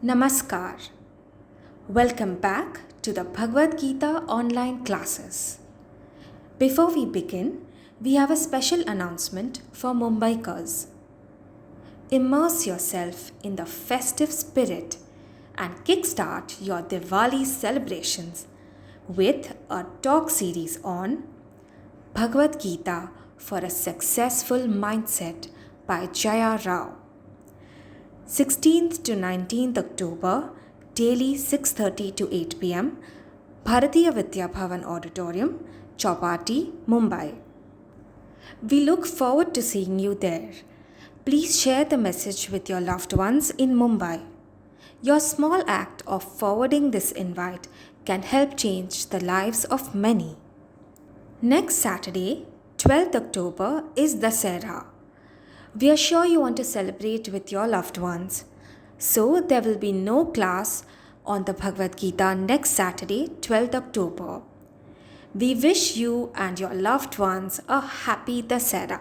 Namaskar. Welcome back to the Bhagavad Gita online classes. Before we begin, we have a special announcement for Mumbaikars. Immerse yourself in the festive spirit and kickstart your Diwali celebrations with a talk series on Bhagavad Gita for a Successful Mindset by Jaya Rao. 16th to 19th October, daily 6:30 to 8 pm, Bharatiya Vidya Bhavan Auditorium, Chowpatty, Mumbai. We look forward to seeing you there. Please share the message with your loved ones in Mumbai. Your small act of forwarding this invite can help change the lives of many. Next Saturday, 12th October, is Dasera. We are sure you want to celebrate with your loved ones. So there will be no class on the Bhagavad Gita next Saturday, 12th October. We wish you and your loved ones a happy Dasera.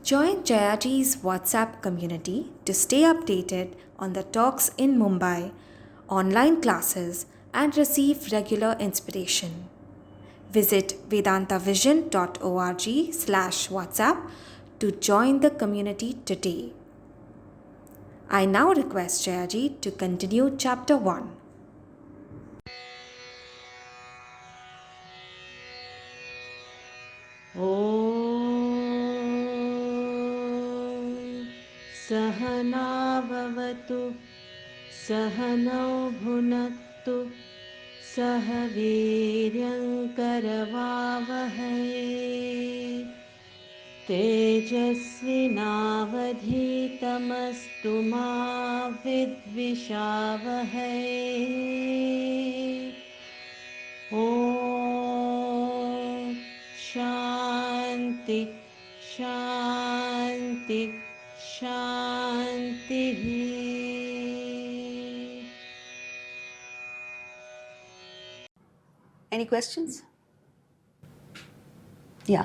Join Jayaji's WhatsApp community to stay updated on the talks in Mumbai, online classes, and receive regular inspiration. Visit vedantavision.org/WhatsApp to join the community today. I now request Jayaji to continue chapter 1. ॐ सहनाववतु सहनौ भुनक्तु सह वीर्यङ्करवावहै तेजस्विनावधीतमस्तु मा विद्विषावहै ॐ शान्ति शान्ति शान्तिः Any questions? Yeah.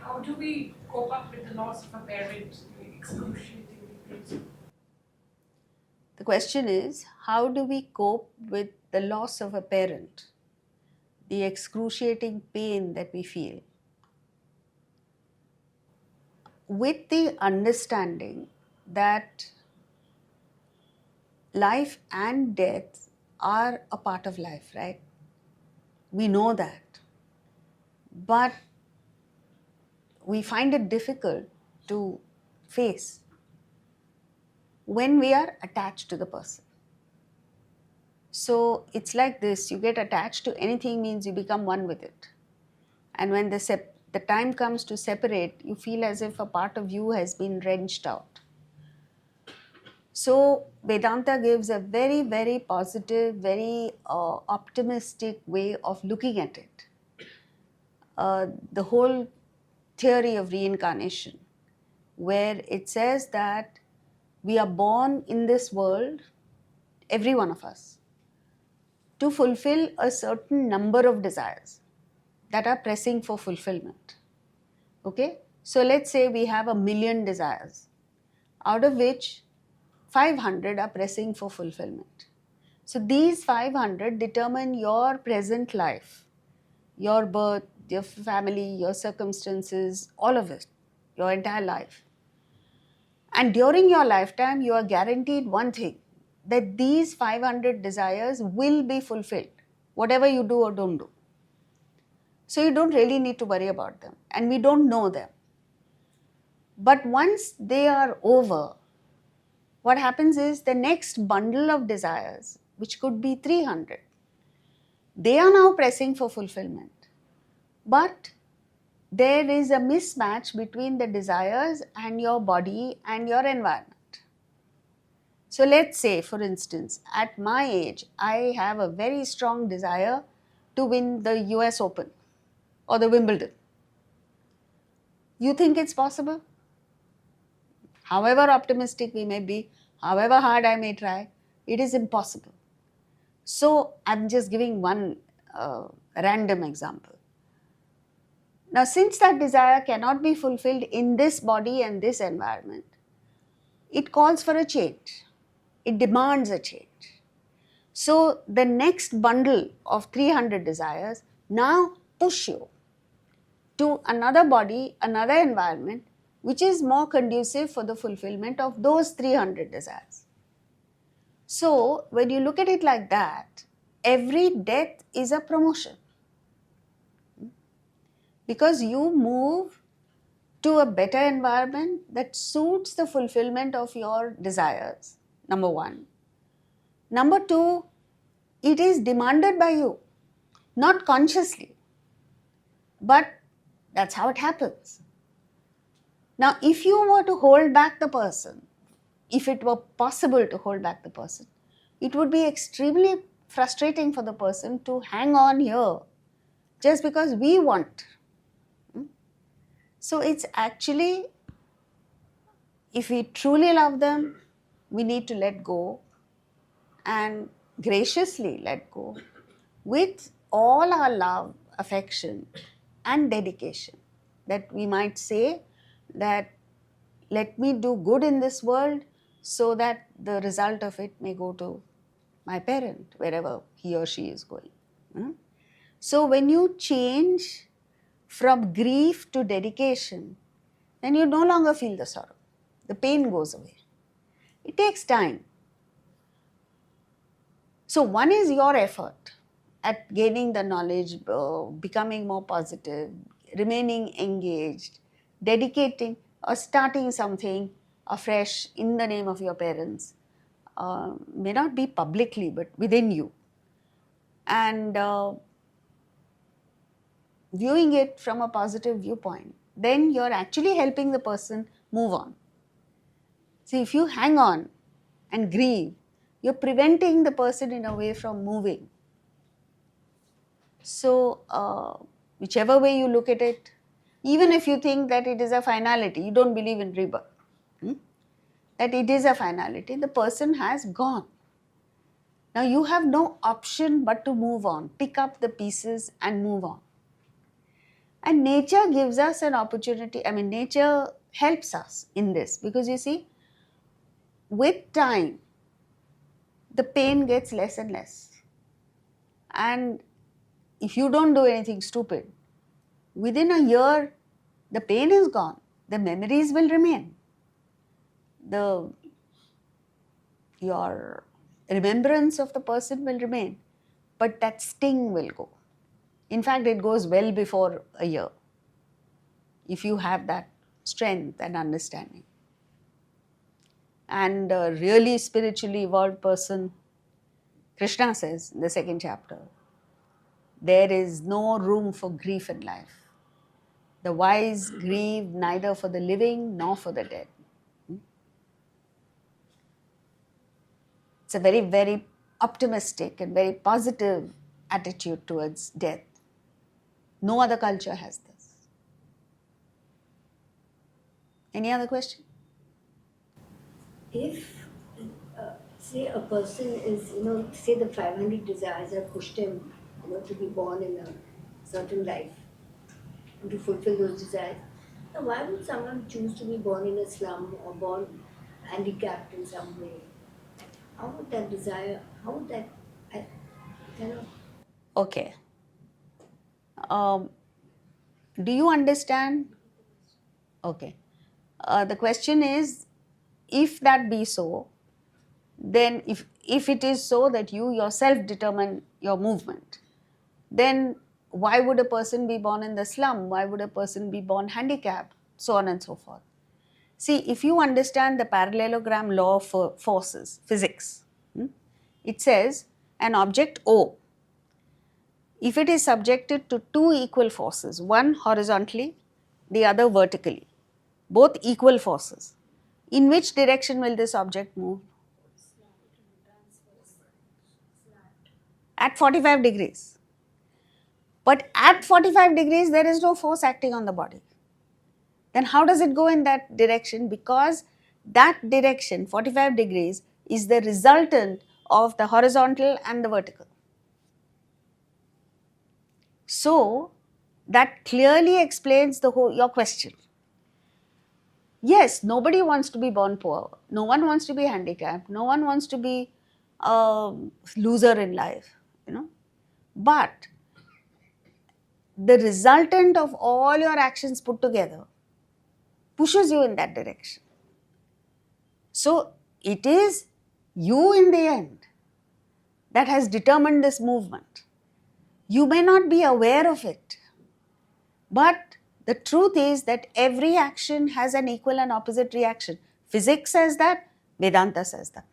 How do we cope up with the loss of a parent, the excruciating pain? The question is, how do we cope with the loss of a parent, the excruciating pain that we feel? With the understanding that life and death are a part of life, right? We know that. But we find it difficult to face when we are attached to the person. So it's like this, you get attached to anything means you become one with it. And when the time comes to separate, you feel as if a part of you has been wrenched out. So Vedanta gives a very, very positive, very optimistic way of looking at it. The whole theory of reincarnation, where it says that we are born in this world, every one of us, to fulfill a certain number of desires that are pressing for fulfillment. Okay? So let's say we have 1,000,000 desires, out of which 500 are pressing for fulfillment. So these 500 determine your present life, your birth, your family, your circumstances, all of it, your entire life. And during your lifetime, you are guaranteed one thing, that these 500 desires will be fulfilled, whatever you do or don't do. So you don't really need to worry about them, and we don't know them. But once they are over, what happens is the next bundle of desires, which could be 300, they are now pressing for fulfillment. But there is a mismatch between the desires and your body and your environment. So let's say, for instance, at my age, I have a very strong desire to win the US Open or the Wimbledon. You think it's possible? However optimistic we may be, however hard I may try, it is impossible. So I'm just giving one random example. Now, since that desire cannot be fulfilled in this body and this environment, it calls for a change. It demands a change. So the next bundle of 300 desires now push you to another body, another environment, which is more conducive for the fulfillment of those 300 desires. So when you look at it like that, every death is a promotion. Because you move to a better environment that suits the fulfillment of your desires, number one. Number two, it is demanded by you, not consciously, but that's how it happens. Now, if you were to hold back the person, if it were possible to hold back the person, it would be extremely frustrating for the person to hang on here just because we want. So it's actually, if we truly love them, we need to let go and graciously let go with all our love, affection and dedication. That we might say that let me do good in this world so that the result of it may go to my parent, wherever he or she is going. So when you change from grief to dedication, then you no longer feel the sorrow. The pain goes away. It takes time. So one is your effort at gaining the knowledge, becoming more positive, remaining engaged, dedicating or starting something afresh in the name of your parents. May not be publicly, but within you. And viewing it from a positive viewpoint, then you're actually helping the person move on. See, if you hang on and grieve, you're preventing the person in a way from moving. So, whichever way you look at it, even if you think that it is a finality, you don't believe in rebirth, that it is a finality, the person has gone. Now you have no option but to move on, pick up the pieces and move on. And nature gives us an opportunity, nature helps us in this, because you see, with time, the pain gets less and less. And if you don't do anything stupid, within a year, the pain is gone, the memories will remain. Your remembrance of the person will remain, but that sting will go. In fact, it goes well before a year, if you have that strength and understanding. And a really spiritually evolved person, Krishna says in the second chapter, there is no room for grief in life. The wise grieve neither for the living nor for the dead. It's a very, very optimistic and very positive attitude towards death. No other culture has this. Any other question? If, say, a person is, say the 500 desires have pushed him, to be born in a certain life and to fulfill those desires, now why would someone choose to be born in a slum or born handicapped in some way? How would that desire, Okay. Do you understand? Okay. The question is, if that be so, then if it is so that you yourself determine your movement, then why would a person be born in the slum? Why would a person be born handicapped? So on and so forth. See, if you understand the parallelogram law for forces, physics, it says an object O, if it is subjected to two equal forces, one horizontally, the other vertically, both equal forces, in which direction will this object move? At 45 degrees. But at 45 degrees, there is no force acting on the body. Then how does it go in that direction? Because that direction, 45 degrees, is the resultant of the horizontal and the vertical. So, that clearly explains your question. Yes, nobody wants to be born poor. No one wants to be handicapped. No one wants to be a loser in life, you know. But the resultant of all your actions put together pushes you in that direction. So it is you in the end that has determined this movement. You may not be aware of it, but the truth is that every action has an equal and opposite reaction. Physics says that, Vedanta says that.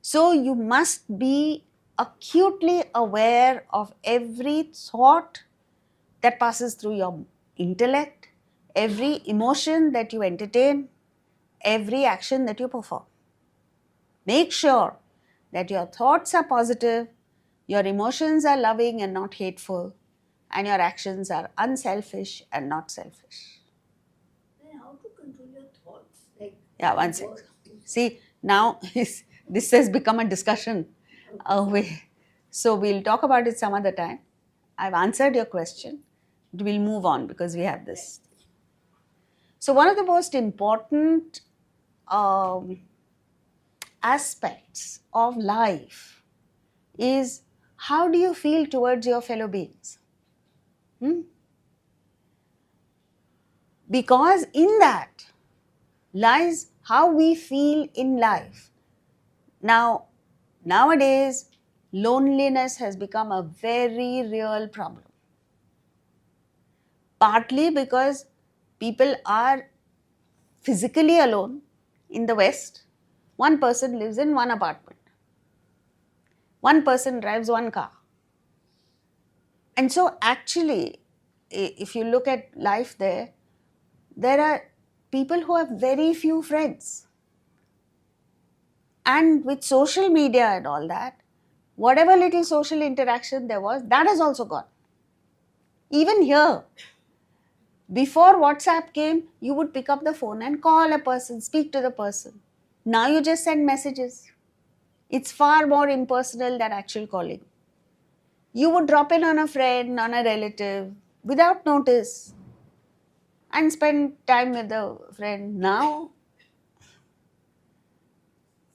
So you must be acutely aware of every thought that passes through your intellect, every emotion that you entertain, every action that you perform. Make sure that your thoughts are positive, your emotions are loving and not hateful, and your actions are unselfish and not selfish. Then how to control your thoughts? Like, Yeah, one sec. what- See, now this has become a discussion. So we'll talk about it some other time. I've answered your question. We'll move on because we have this. So one of the most important aspects of life is how do you feel towards your fellow beings? Because in that lies how we feel in life. Now, nowadays, loneliness has become a very real problem. Partly because people are physically alone in the West. One person lives in one apartment. One person drives one car. And so actually, if you look at life there are people who have very few friends. And with social media and all that, whatever little social interaction there was, that has also gone. Even here, before WhatsApp came, you would pick up the phone and call a person, speak to the person. Now you just send messages. It's far more impersonal than actual calling. You would drop in on a friend, on a relative, without notice and spend time with the friend. Now,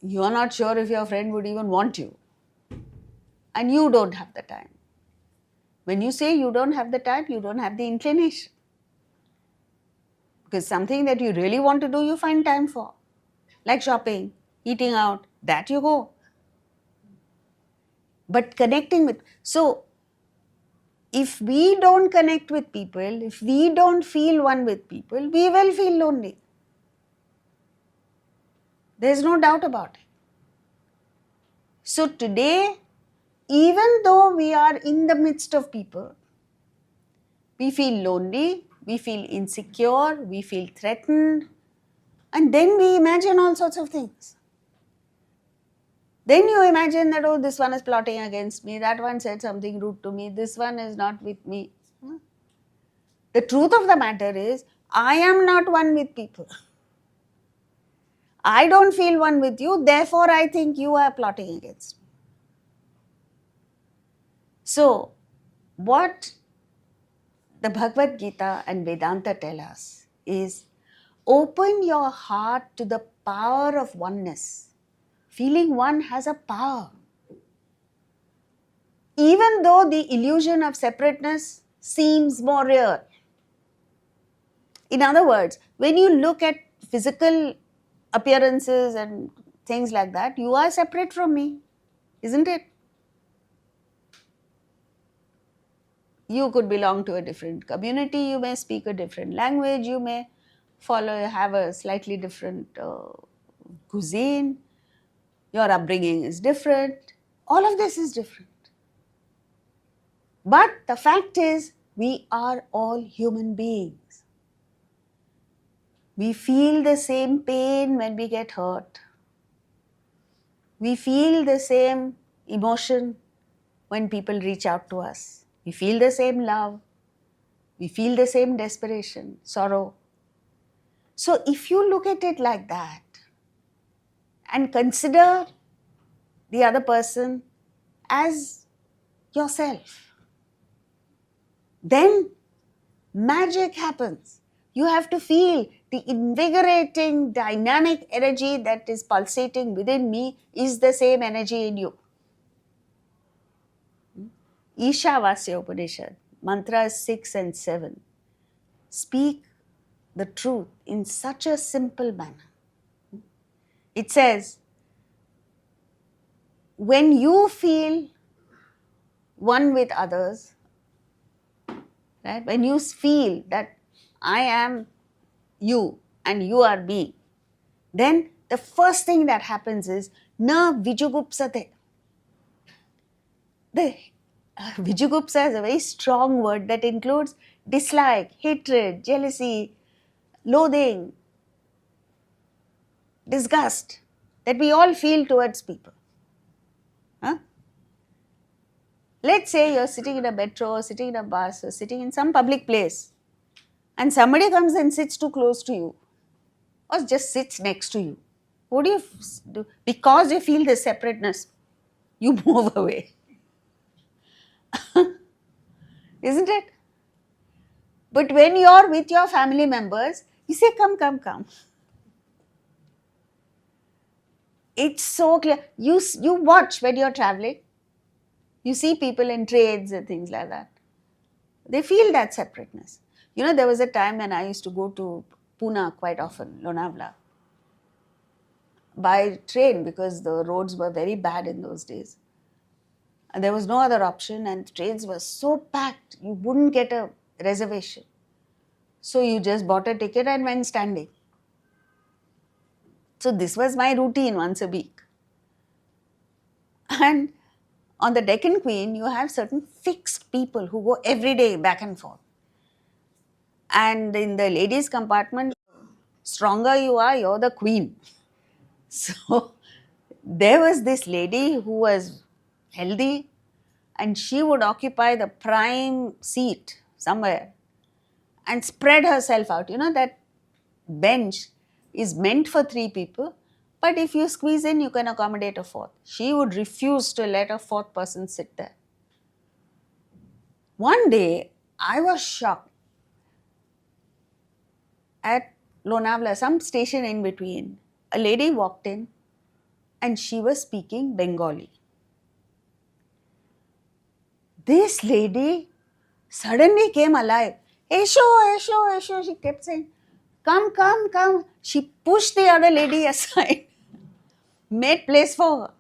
you are not sure if your friend would even want you. And you don't have the time. When you say you don't have the time, you don't have the inclination. Because something that you really want to do, you find time for. Like shopping, eating out, that you go. But connecting with, so if we don't connect with people, if we don't feel one with people, we will feel lonely. There's no doubt about it. So today, even though we are in the midst of people, we feel lonely, we feel insecure, we feel threatened, and then we imagine all sorts of things. Then you imagine that, oh, this one is plotting against me, that one said something rude to me, this one is not with me. The truth of the matter is, I am not one with people. I don't feel one with you, therefore I think you are plotting against me. So, what the Bhagavad Gita and Vedanta tell us is, open your heart to the power of oneness. Feeling one has a power. Even though the illusion of separateness seems more real. In other words, when you look at physical appearances and things like that, you are separate from me, isn't it? You could belong to a different community, you may speak a different language, you may have a slightly different cuisine, your upbringing is different, all of this is different. But the fact is, we are all human beings. We feel the same pain when we get hurt. We feel the same emotion when people reach out to us. We feel the same love. We feel the same desperation, sorrow. So if you look at it like that and consider the other person as yourself, then magic happens. You have to feel the invigorating, dynamic energy that is pulsating within me is the same energy in you. Ishavasya Upanishad, mantras 6 and 7, speak the truth in such a simple manner. It says, when you feel one with others, right? When you feel that I am you and you are me, then the first thing that happens is na vijugupsate. The vijugupsa is a very strong word that includes dislike, hatred, jealousy, loathing, disgust that we all feel towards people. Huh? Let's say you're sitting in a metro, or sitting in a bus, or sitting in some public place, and somebody comes and sits too close to you, or just sits next to you. What do you do? Because you feel the separateness, you move away. Isn't it? But when you're with your family members, you say, come, come, come. It's so clear. You watch when you're traveling. You see people in trains and things like that. They feel that separateness. You know, there was a time when I used to go to Pune quite often, Lonavala, by train because the roads were very bad in those days. And there was no other option and trains were so packed, you wouldn't get a reservation. So you just bought a ticket and went standing. So this was my routine once a week. And on the Deccan Queen, you have certain fixed people who go every day back and forth. And in the ladies' compartment, stronger you are, you're the queen. So there was this lady who was healthy and she would occupy the prime seat somewhere and spread herself out. You know, that bench is meant for 3 people, but if you squeeze in, you can accommodate a 4th. She would refuse to let a 4th person sit there. One day, I was shocked. At Lonavala, some station in between, a lady walked in and she was speaking Bengali. This lady suddenly came alive. Esho, Esho, Esho, she kept saying, come, come, come. She pushed the other lady aside, made place for her.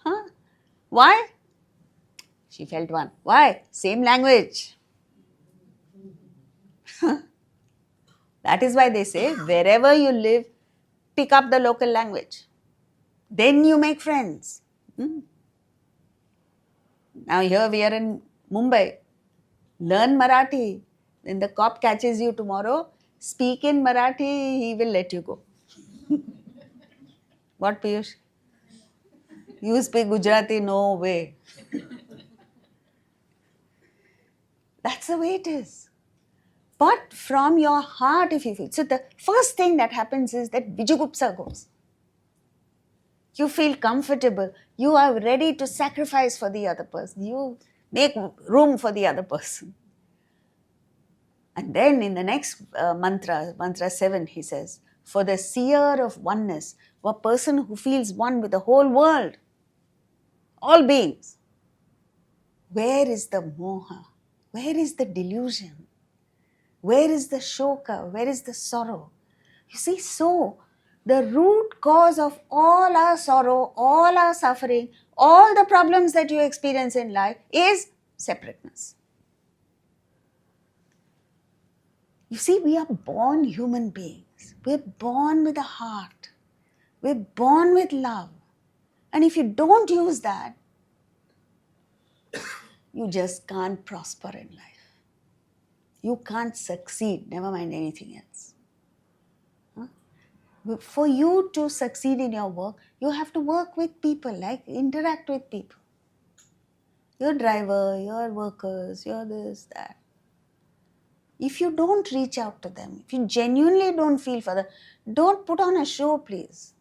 Huh? Why? She felt one. Why? Same language. That is why they say, wherever you live, pick up the local language. Then you make friends. Now here we are in Mumbai. Learn Marathi. When the cop catches you tomorrow, speak in Marathi, he will let you go. What, Piyush? You speak Gujarati? No way. That's the way it is. But from your heart, if you feel. So the first thing that happens is that Vijugupsa goes. You feel comfortable. You are ready to sacrifice for the other person. You make room for the other person. And then in the next mantra, mantra 7, he says, for the seer of oneness, a person who feels one with the whole world, all beings, where is the moha? Where is the delusion? Where is the shoka? Where is the sorrow? You see, so the root cause of all our sorrow, all our suffering, all the problems that you experience in life is separateness. You see, we are born human beings. We're born with a heart. We're born with love. And if you don't use that, you just can't prosper in life. You can't succeed, never mind anything else. For you to succeed in your work, you have to work with people, like interact with people. Your driver, your workers, your this, that. If you don't reach out to them, if you genuinely don't feel for them, don't put on a show, please.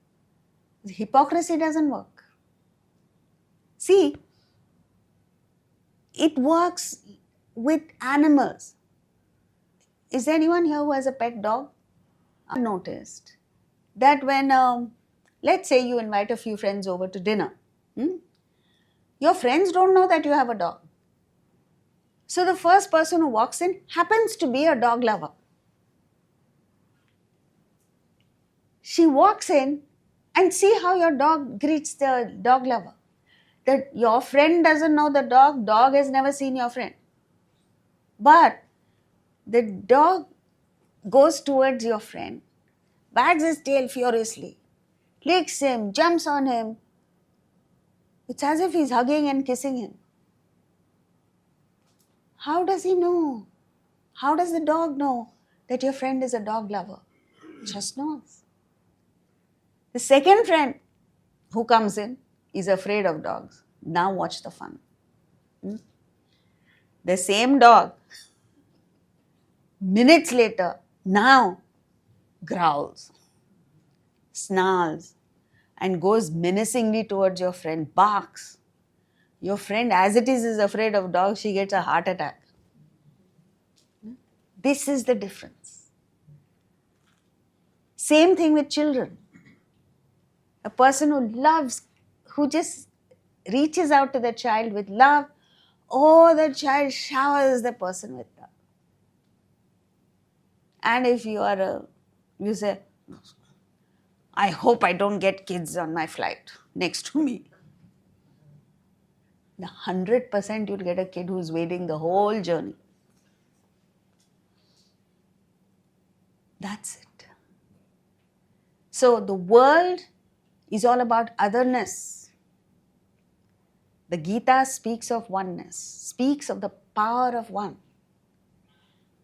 Hypocrisy doesn't work. See, it works with animals. Is there anyone here who has a pet dog? I've noticed that when, let's say you invite a few friends over to dinner, your friends don't know that you have a dog. So the first person who walks in happens to be a dog lover. She walks in and see how your dog greets the dog lover. That your friend doesn't know the dog has never seen your friend. But the dog goes towards your friend, wags his tail furiously, licks him, jumps on him. It's as if he's hugging and kissing him. How does he know? How does the dog know that your friend is a dog lover? Just knows. The second friend who comes in is afraid of dogs. Now watch the fun. The same dog, minutes later, now growls, snarls, and goes menacingly towards your friend, barks. Your friend, as it is afraid of dogs, she gets a heart attack. This is the difference. Same thing with children. A person who loves, who just reaches out to the child with love, the child showers the person with love. And if you say, I hope I don't get kids on my flight next to me. 100% you'll get a kid who's waiting the whole journey. That's it. So the world is all about otherness. The Gita speaks of oneness, speaks of the power of one.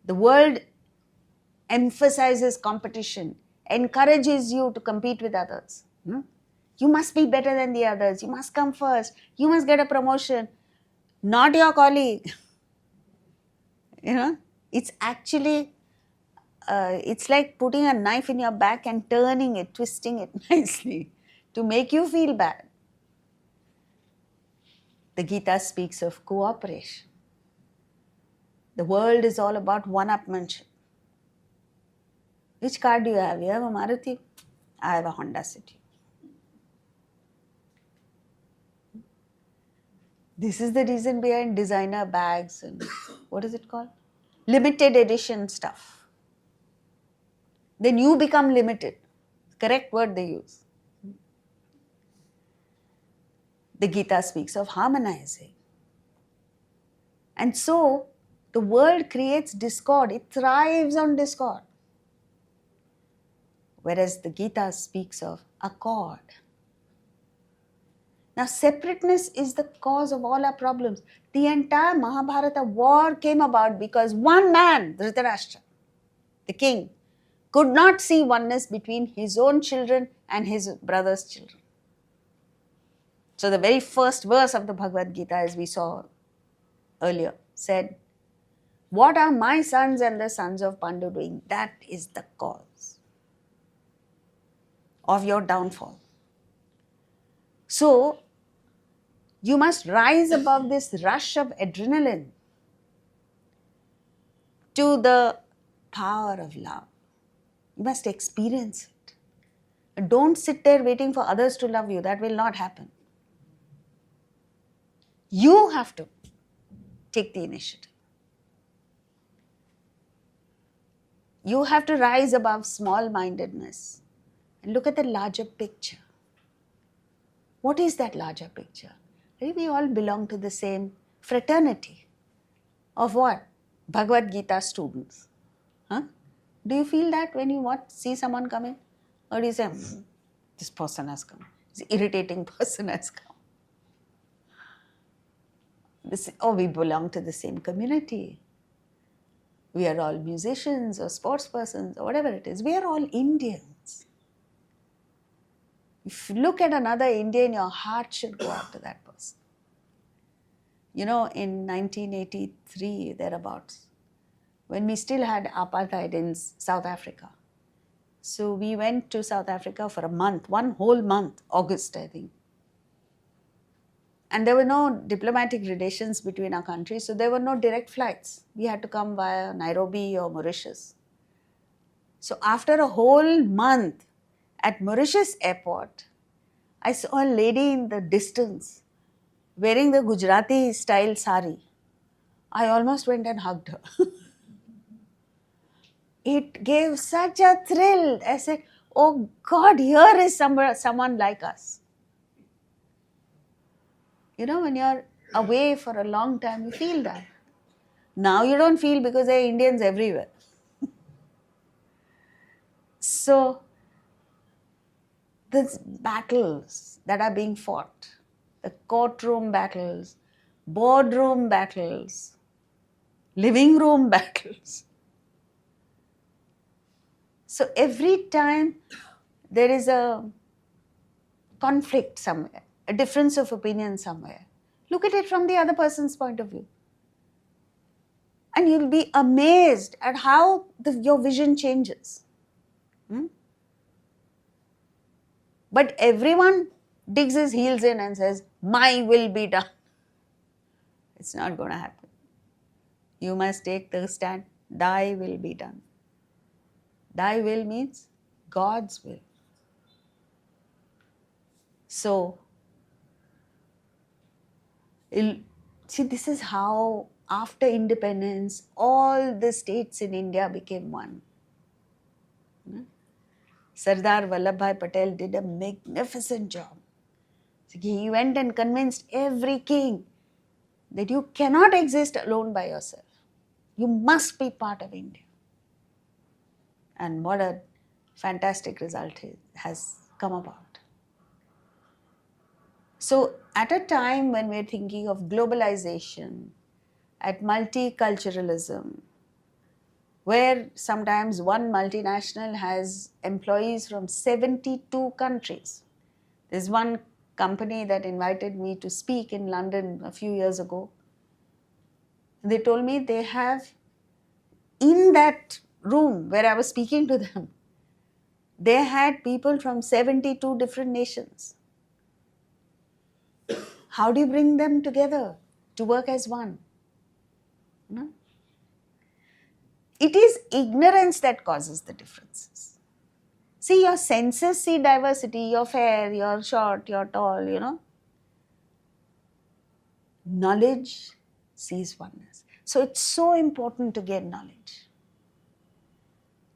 The world emphasizes competition, encourages you to compete with others. You must be better than the others. You must come first. You must get a promotion. Not your colleague. It's actually, it's like putting a knife in your back and turning it, twisting it nicely to make you feel bad. The Gita speaks of cooperation. The world is all about one-upmanship. Which car do you have? You have a Maruti? I have a Honda City. This is the reason behind designer bags and what is it called? Limited edition stuff. Then you become limited. Correct word they use. The Gita speaks of harmonizing. And so, the world creates discord. It thrives on discord. Whereas the Gita speaks of accord. Now, separateness is the cause of all our problems. The entire Mahabharata war came about because one man, Dhritarashtra, the king, could not see oneness between his own children and his brother's children. So the very first verse of the Bhagavad Gita, as we saw earlier, said, what are my sons and the sons of Pandu doing? That is the cause of your downfall. So, you must rise above this rush of adrenaline to the power of love. You must experience it. Don't sit there waiting for others to love you. That will not happen. You have to take the initiative. You have to rise above small-mindedness and look at the larger picture. What is that larger picture? We all belong to the same fraternity of what? Bhagavad Gita students. Do you feel that when you see someone coming? Or do you say, this person has come, this irritating person has come? We belong to the same community. We are all musicians or sports persons or whatever it is. We are all Indians. If you look at another Indian, your heart should go out to that person. In 1983, thereabouts, when we still had apartheid in South Africa. So we went to South Africa for a month, one whole month, August, I think. And there were no diplomatic relations between our countries, so there were no direct flights. We had to come via Nairobi or Mauritius. So after a whole month at Mauritius airport, I saw a lady in the distance wearing the Gujarati style sari. I almost went and hugged her. It gave such a thrill. I said, oh God, here is someone like us. You know, when you're away for a long time, you feel that. Now you don't feel because there are Indians everywhere. So, these battles that are being fought, the courtroom battles, boardroom battles, living room battles. So every time there is a conflict somewhere, a difference of opinion somewhere, look at it from the other person's point of view. And you'll be amazed at how your vision changes. But everyone digs his heels in and says, my will be done. It's not going to happen. You must take the stand, thy will be done. Thy will means God's will. So, see, this is how after independence, all the states in India became one. Sardar Vallabhbhai Patel did a magnificent job. He went and convinced every king that you cannot exist alone by yourself. You must be part of India. And what a fantastic result has come about. So, at a time when we're thinking of globalization, at multiculturalism, where sometimes one multinational has employees from 72 countries. There's one company that invited me to speak in London a few years ago. They told me they have, in that room where I was speaking to them, they had people from 72 different nations. How do you bring them together to work as one? No? It is ignorance that causes the differences. See, your senses see diversity, you're fair, you're short, you're tall, you know. Knowledge sees oneness. So it's so important to gain knowledge.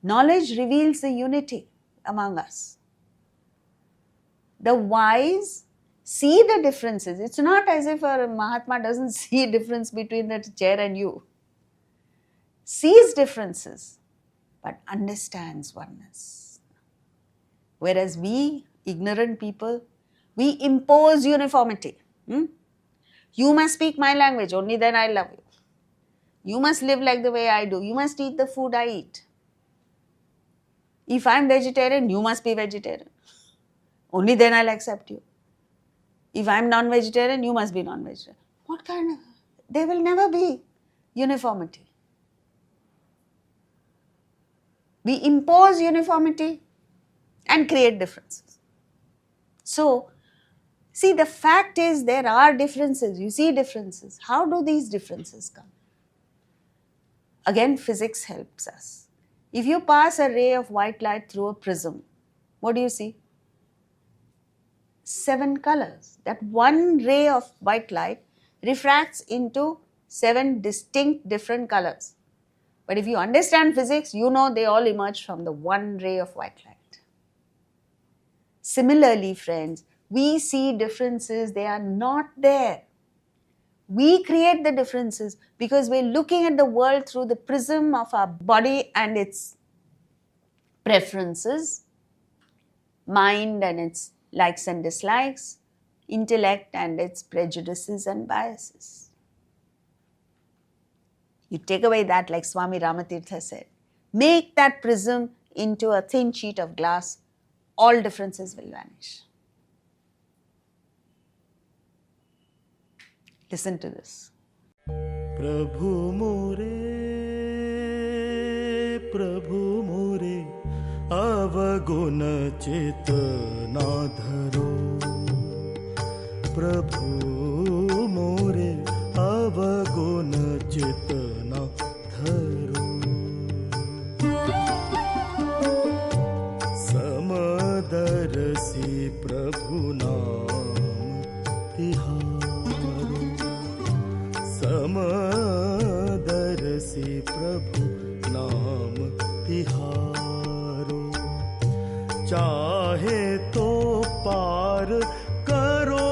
Knowledge reveals the unity among us. The wise see the differences. It's not as if a Mahatma doesn't see a difference between the chair and you. Sees differences, but understands oneness. Whereas we, ignorant people, we impose uniformity. You must speak my language, only then I love you. You must live like the way I do. You must eat the food I eat. If I'm vegetarian, you must be vegetarian. Only then I'll accept you. If I'm non-vegetarian, you must be non-vegetarian. What kind of... There will never be uniformity. We impose uniformity and create differences. So, see, the fact is there are differences. You see differences. How do these differences come? Again, physics helps us. If you pass a ray of white light through a prism, what do you see? 7 colors. That one ray of white light refracts into 7 distinct different colors. But if you understand physics, you know they all emerge from the one ray of white light. Similarly, friends, we see differences, they are not there. We create the differences because we're looking at the world through the prism of our body and its preferences, mind and its likes and dislikes, intellect and its prejudices and biases. You take away that, like Swami Ramatirtha said, make that prism into a thin sheet of glass, all differences will vanish. Listen to this. Prabhu more, avaguna chetana dharo. Prabhu प्रभु नाम तिहारो समदर्शी प्रभु नाम तिहारो चाहे तो पार करो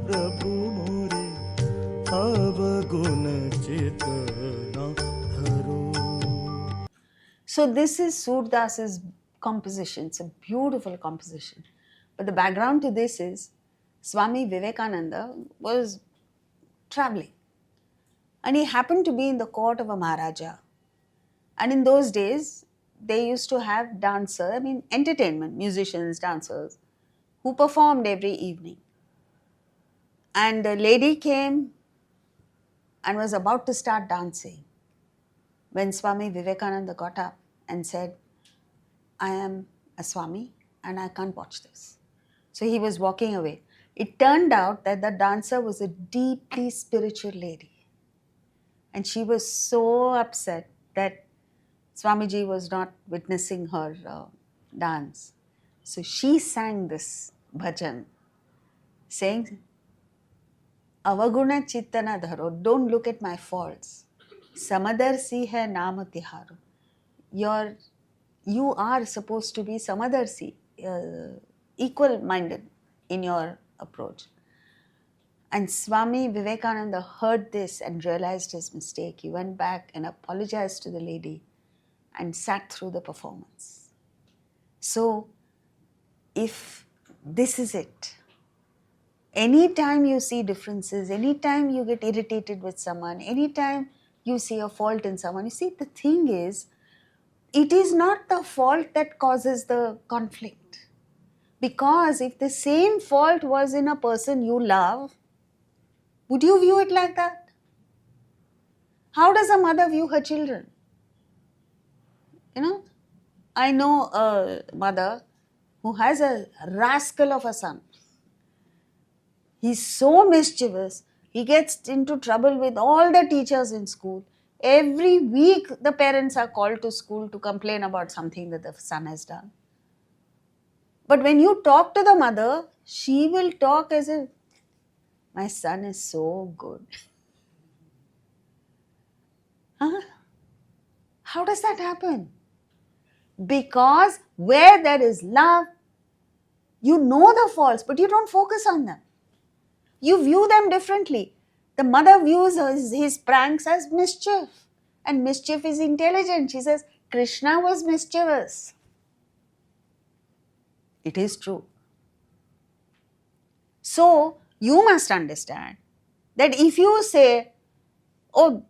प्रभु मोरे अवगुण चित न धरो. So this is Surdasa's composition. It's a beautiful composition. But the background to this is Swami Vivekananda was traveling. And he happened to be in the court of a Maharaja. And in those days, they used to have entertainment, musicians, dancers, who performed every evening. And a lady came and was about to start dancing when Swami Vivekananda got up and said, I am a Swami and I can't watch this. So he was walking away. It turned out that the dancer was a deeply spiritual lady. And she was so upset that Swamiji was not witnessing her dance. So she sang this bhajan, saying, Avaguna chittana dharo, don't look at my faults. Samadarsi hai naam tiharo. You are supposed to be samadarsi, equal-minded in your approach. And Swami Vivekananda heard this and realized his mistake. He went back and apologized to the lady and sat through the performance. So, if this is it, anytime you see differences, anytime you get irritated with someone, anytime you see a fault in someone, you see, the thing is, it is not the fault that causes the conflict. Because if the same fault was in a person you love, would you view it like that? How does a mother view her children? I know a mother who has a rascal of a son. He's so mischievous, he gets into trouble with all the teachers in school. Every week the parents are called to school to complain about something that the son has done. But when you talk to the mother, she will talk as if, my son is so good. Huh? How does that happen? Because where there is love, you know the faults, but you don't focus on them. You view them differently. The mother views his pranks as mischief. And mischief is intelligent. She says, Krishna was mischievous. It is true. So, you must understand that if you say, oh,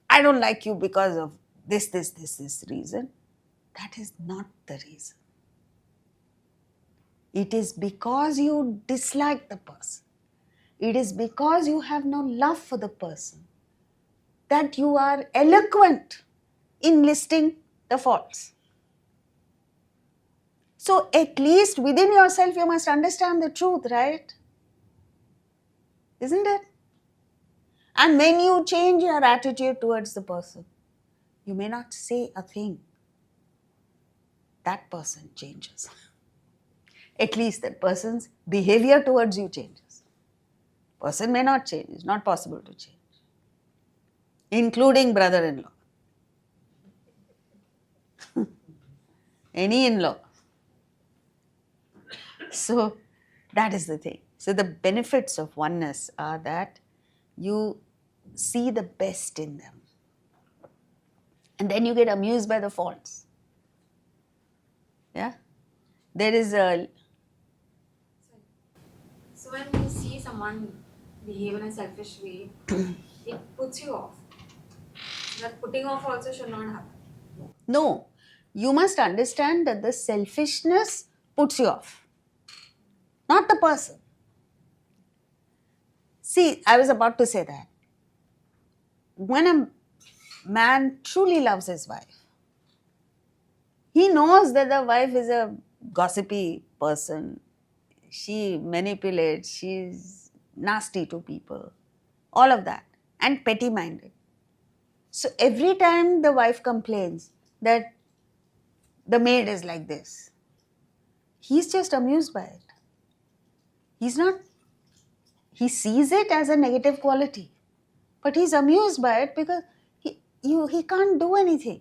I don't like you because of this reason, that is not the reason. It is because you dislike the person. It is because you have no love for the person that you are eloquent in listing the faults. So at least within yourself you must understand the truth, right? Isn't it? And when you change your attitude towards the person, you may not say a thing. That person changes. At least that person's behavior towards you changes. Person may not change. It's not possible to change. Including brother-in-law. Any in-law. So that is the thing. So the benefits of oneness are that you see the best in them. And then you get amused by the faults. Yeah? There is a... So when you see someone behave in a selfish way, it puts you off. That putting off also should not happen. No. You must understand that the selfishness puts you off. Not the person. See, I was about to say that. When a man truly loves his wife, he knows that the wife is a gossipy person. She manipulates, she's nasty to people, all of that, and petty-minded. So every time the wife complains that the maid is like this, He's just amused by it. He's not, he sees it as a negative quality, but he's amused by it because he can't do anything.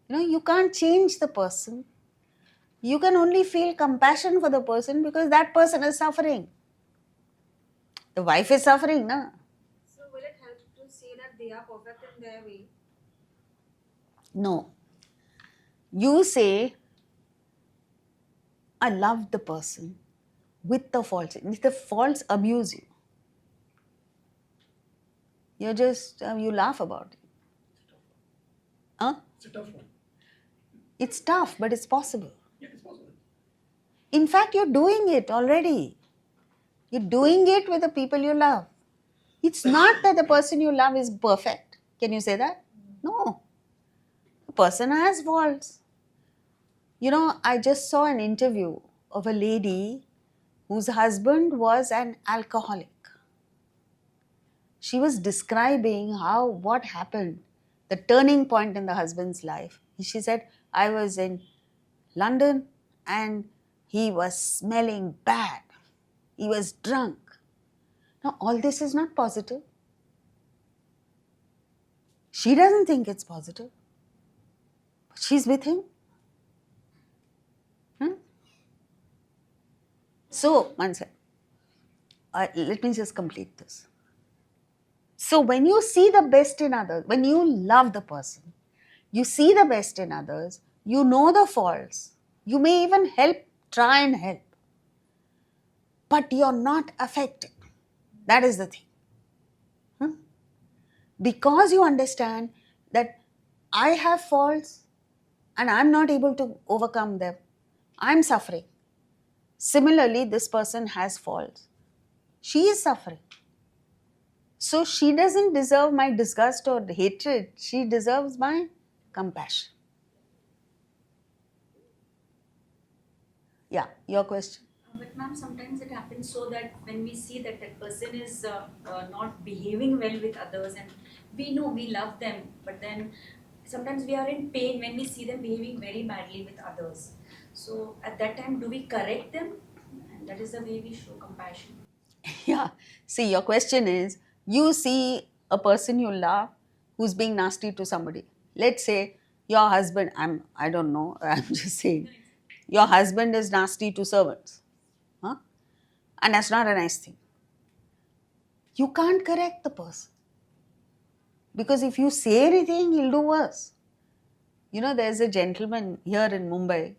You can't change the person. You can only feel compassion for the person because that person is suffering. The wife is suffering, na? So will it help to say that they are perfect in their way? No. You say, I love the person with the faults. If the faults amuse you, you're just, you laugh about it. Huh? It's a tough one. It's tough, but it's possible. Yeah, it's possible. In fact, you're doing it already. You're doing it with the people you love. It's not that the person you love is perfect. Can you say that? No. The person has faults. I just saw an interview of a lady whose husband was an alcoholic. She was describing what happened, the turning point in the husband's life. She said, I was in London and he was smelling bad. He was drunk. Now, all this is not positive. She doesn't think it's positive. But she's with him. So, one second. Let me just complete this. So, when you see the best in others, when you love the person, you see the best in others, you know the faults, you may even try and help, but you're not affected. That is the thing. Because you understand that I have faults and I'm not able to overcome them, I'm suffering. Similarly, this person has faults. She is suffering. So she doesn't deserve my disgust or hatred. She deserves my compassion. Yeah, your question. But ma'am, sometimes it happens so that when we see that that person is not behaving well with others, and we know we love them, but then sometimes we are in pain when we see them behaving very badly with others. So at that time, do we correct them? And that is the way we show compassion. Yeah. See, your question is, you see a person you love who's being nasty to somebody. Let's say your husband, I don't know, I'm just saying, your husband is nasty to servants. And that's not a nice thing. You can't correct the person. Because if you say anything, he'll do worse. There's a gentleman here in Mumbai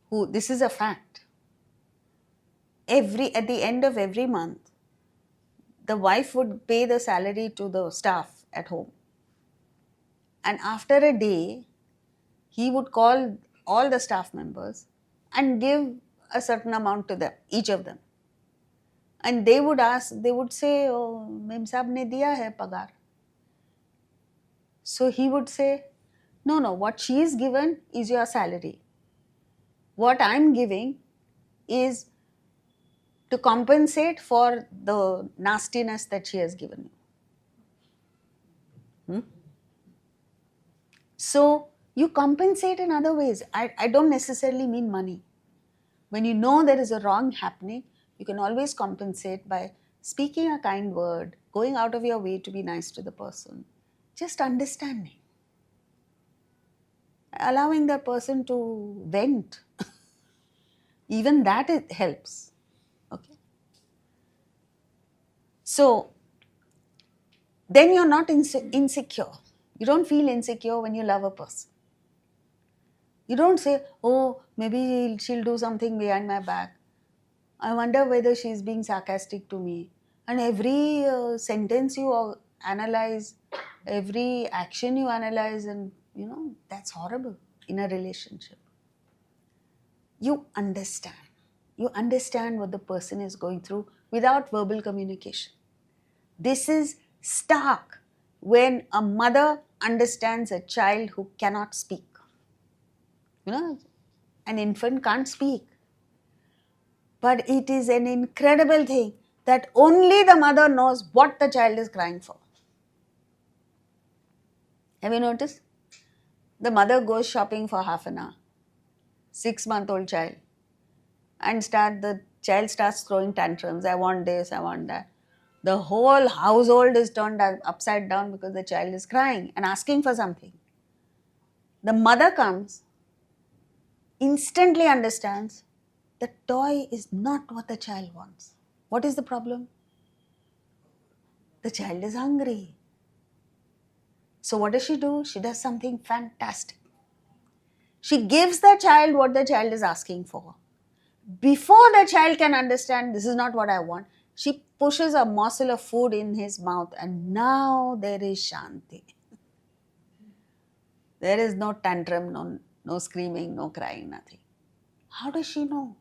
who, this is a fact. At the end of every month, the wife would pay the salary to the staff at home. And after a day, he would call all the staff members and give a certain amount to them, each of them. And they would say, oh, Mem Saab ne diya hai pagar. So he would say, no, what she is given is your salary. What I'm giving is to compensate for the nastiness that she has given you. So you compensate in other ways. I don't necessarily mean money. When you know there is a wrong happening, you can always compensate by speaking a kind word, going out of your way to be nice to the person, just understanding, allowing that person to vent. Even that it helps. Okay. So then you're not insecure. You don't feel insecure when you love a person. You don't say, oh, maybe she'll do something behind my back. I wonder whether she's being sarcastic to me. And every sentence you analyze, every action you analyze, and that's horrible in a relationship. You understand. You understand what the person is going through without verbal communication. This is stark when a mother understands a child who cannot speak. An infant can't speak. But it is an incredible thing that only the mother knows what the child is crying for. Have you noticed? The mother goes shopping for half an hour. 6-month-old child. and the child starts throwing tantrums. I want this, I want that. The whole household is turned upside down because the child is crying and asking for something. The mother comes, instantly understands the toy is not what the child wants. What is the problem? The child is hungry. So what does she do? She does something fantastic. She gives the child what the child is asking for. Before the child can understand this is not what I want, she pushes a morsel of food in his mouth and now there is Shanti. There is no tantrum, no screaming, no crying, nothing. How does she know?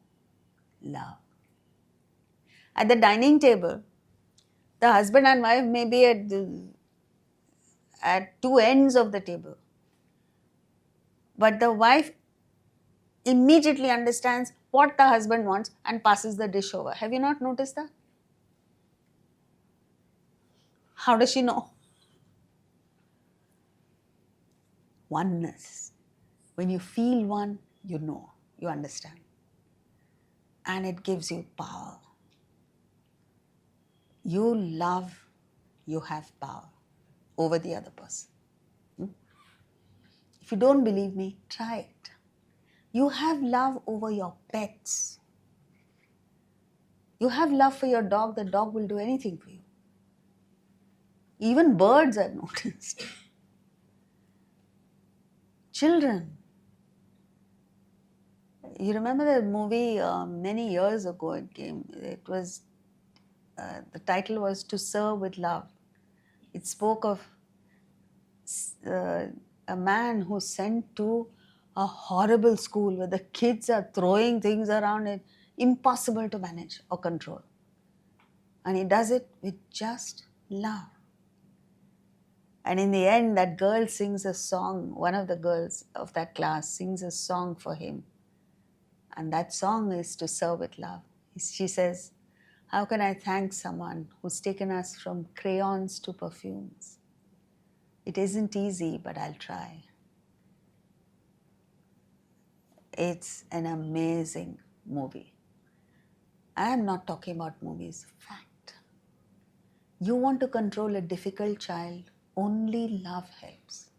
Love. At the dining table, the husband and wife may be at two ends of the table. But the wife immediately understands what the husband wants and passes the dish over. Have you not noticed that? How does she know? Oneness. When you feel one, you know, you understand. And it gives you power. You love, you have power over the other person. If you don't believe me, try it. You have love over your pets. You have love for your dog, the dog will do anything for you. Even birds, I've noticed. Children. You remember the movie many years ago it came. It was, the title was To Serve with Love. It spoke of a man who's sent to a horrible school where the kids are throwing things around and impossible to manage or control. And he does it with just love. And in the end, that girl sings a song, one of the girls of that class sings a song for him. And that song is To Serve with Love. She says, how can I thank someone who's taken us from crayons to perfumes? It isn't easy, but I'll try. It's an amazing movie. I'm not talking about movies, fact. You want to control a difficult child, only love helps.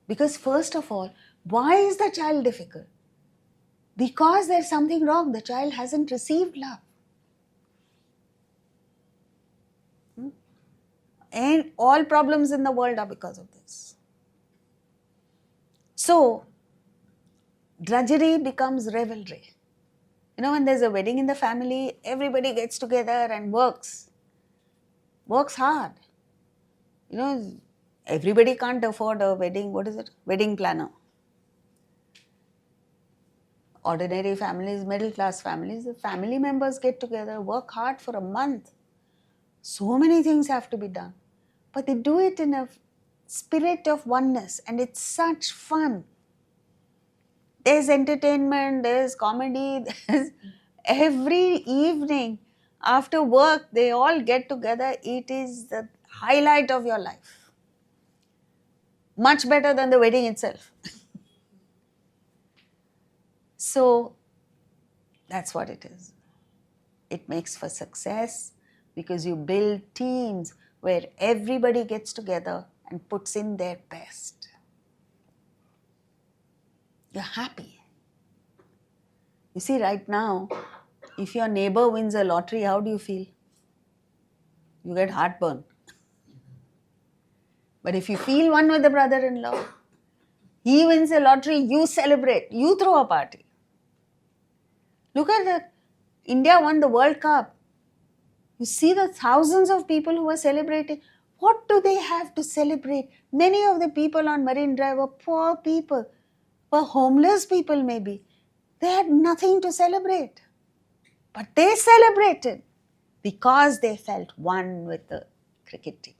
Because first of all, why is the child difficult? Because there's something wrong. The child hasn't received love. And all problems in the world are because of this. So, drudgery becomes revelry. You know, when there's a wedding in the family, everybody gets together and works hard. You know, everybody can't afford a wedding, wedding planner. Ordinary families, middle class families, the family members get together, work hard for a month. So many things have to be done. But they do it in a spirit of oneness and it's such fun. There's entertainment, there's comedy, there's every evening after work they all get together. It is the highlight of your life. Much better than the wedding itself. So that's what it is. It makes for success because you build teams where everybody gets together and puts in their best. You're happy. You see, right now, if your neighbor wins a lottery, how do you feel? You get heartburn. But if you feel one with the brother-in-law, he wins a lottery, you celebrate, you throw a party. Look at that. India won the World Cup. You see the thousands of people who are celebrating. What do they have to celebrate? Many of the people on Marine Drive were poor people, were homeless people maybe. They had nothing to celebrate. But they celebrated because they felt one with the cricket team.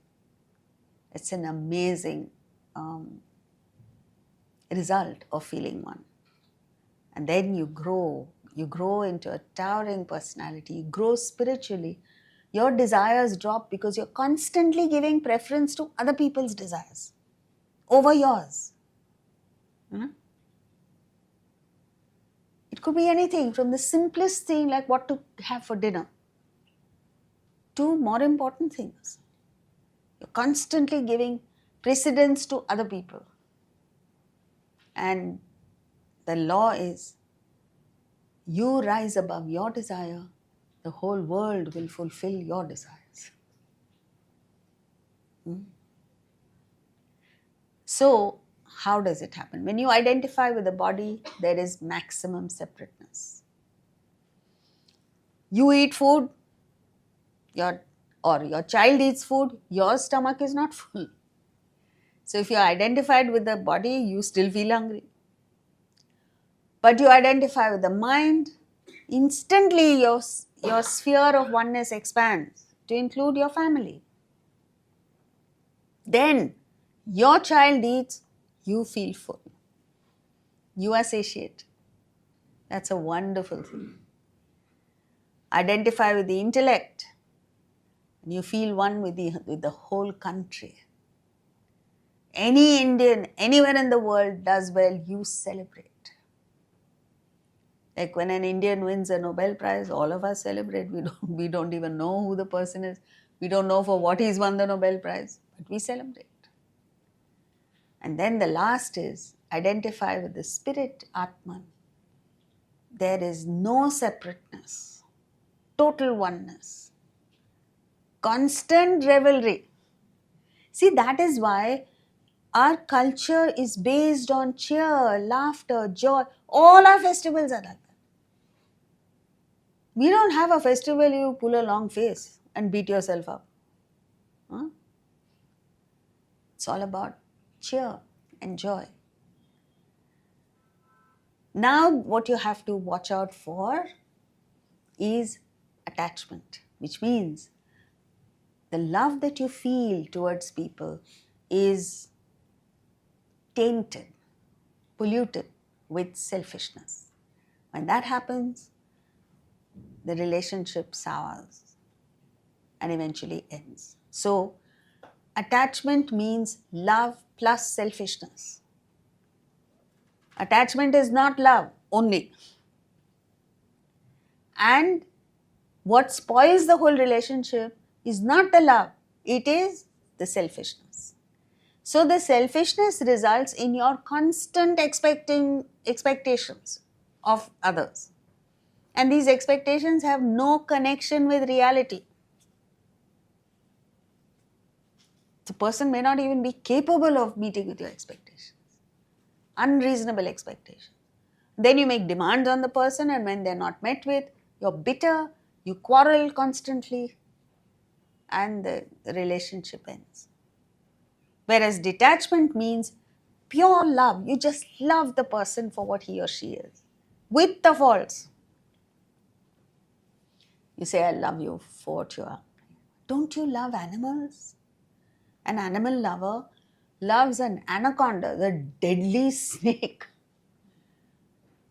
It's an amazing result of feeling one. And then you grow into a towering personality, you grow spiritually. Your desires drop because you're constantly giving preference to other people's desires over yours. It could be anything from the simplest thing like what to have for dinner to more important things. You're constantly giving precedence to other people. And the law is, you rise above your desire, the whole world will fulfill your desires. So, how does it happen? When you identify with the body, there is maximum separateness. You eat food, your child eats food, your stomach is not full. So if you are identified with the body, you still feel hungry. But you identify with the mind, instantly your sphere of oneness expands to include your family. Then your child eats, you feel full. You are satiate. That's a wonderful thing. Identify with the intellect, and you feel one with the whole country. Any Indian, anywhere in the world does well, you celebrate. Like when an Indian wins a Nobel Prize, all of us celebrate. We don't even know who the person is. We don't know for what he's won the Nobel Prize, but we celebrate. And then the last is identify with the spirit, Atman. There is no separateness, total oneness, constant revelry. See, that is why our culture is based on cheer, laughter, joy. All our festivals are like that. We don't have a festival you pull a long face and beat yourself up. Huh? It's all about cheer and joy. Now what you have to watch out for is attachment, which means the love that you feel towards people is tainted, polluted with selfishness. When that happens, the relationship sours and eventually ends. So, attachment means love plus selfishness. Attachment is not love only. And what spoils the whole relationship is not the love, it is the selfishness. So the selfishness results in your constant expectations of others. And these expectations have no connection with reality. The person may not even be capable of meeting with your expectations. Unreasonable expectations. Then you make demands on the person, and when they're not met with, you're bitter, you quarrel constantly, and the relationship ends. Whereas detachment means pure love. You just love the person for what he or she is, with the faults. You say, I love you for what you are. Don't you love animals? An animal lover loves an anaconda, the deadly snake,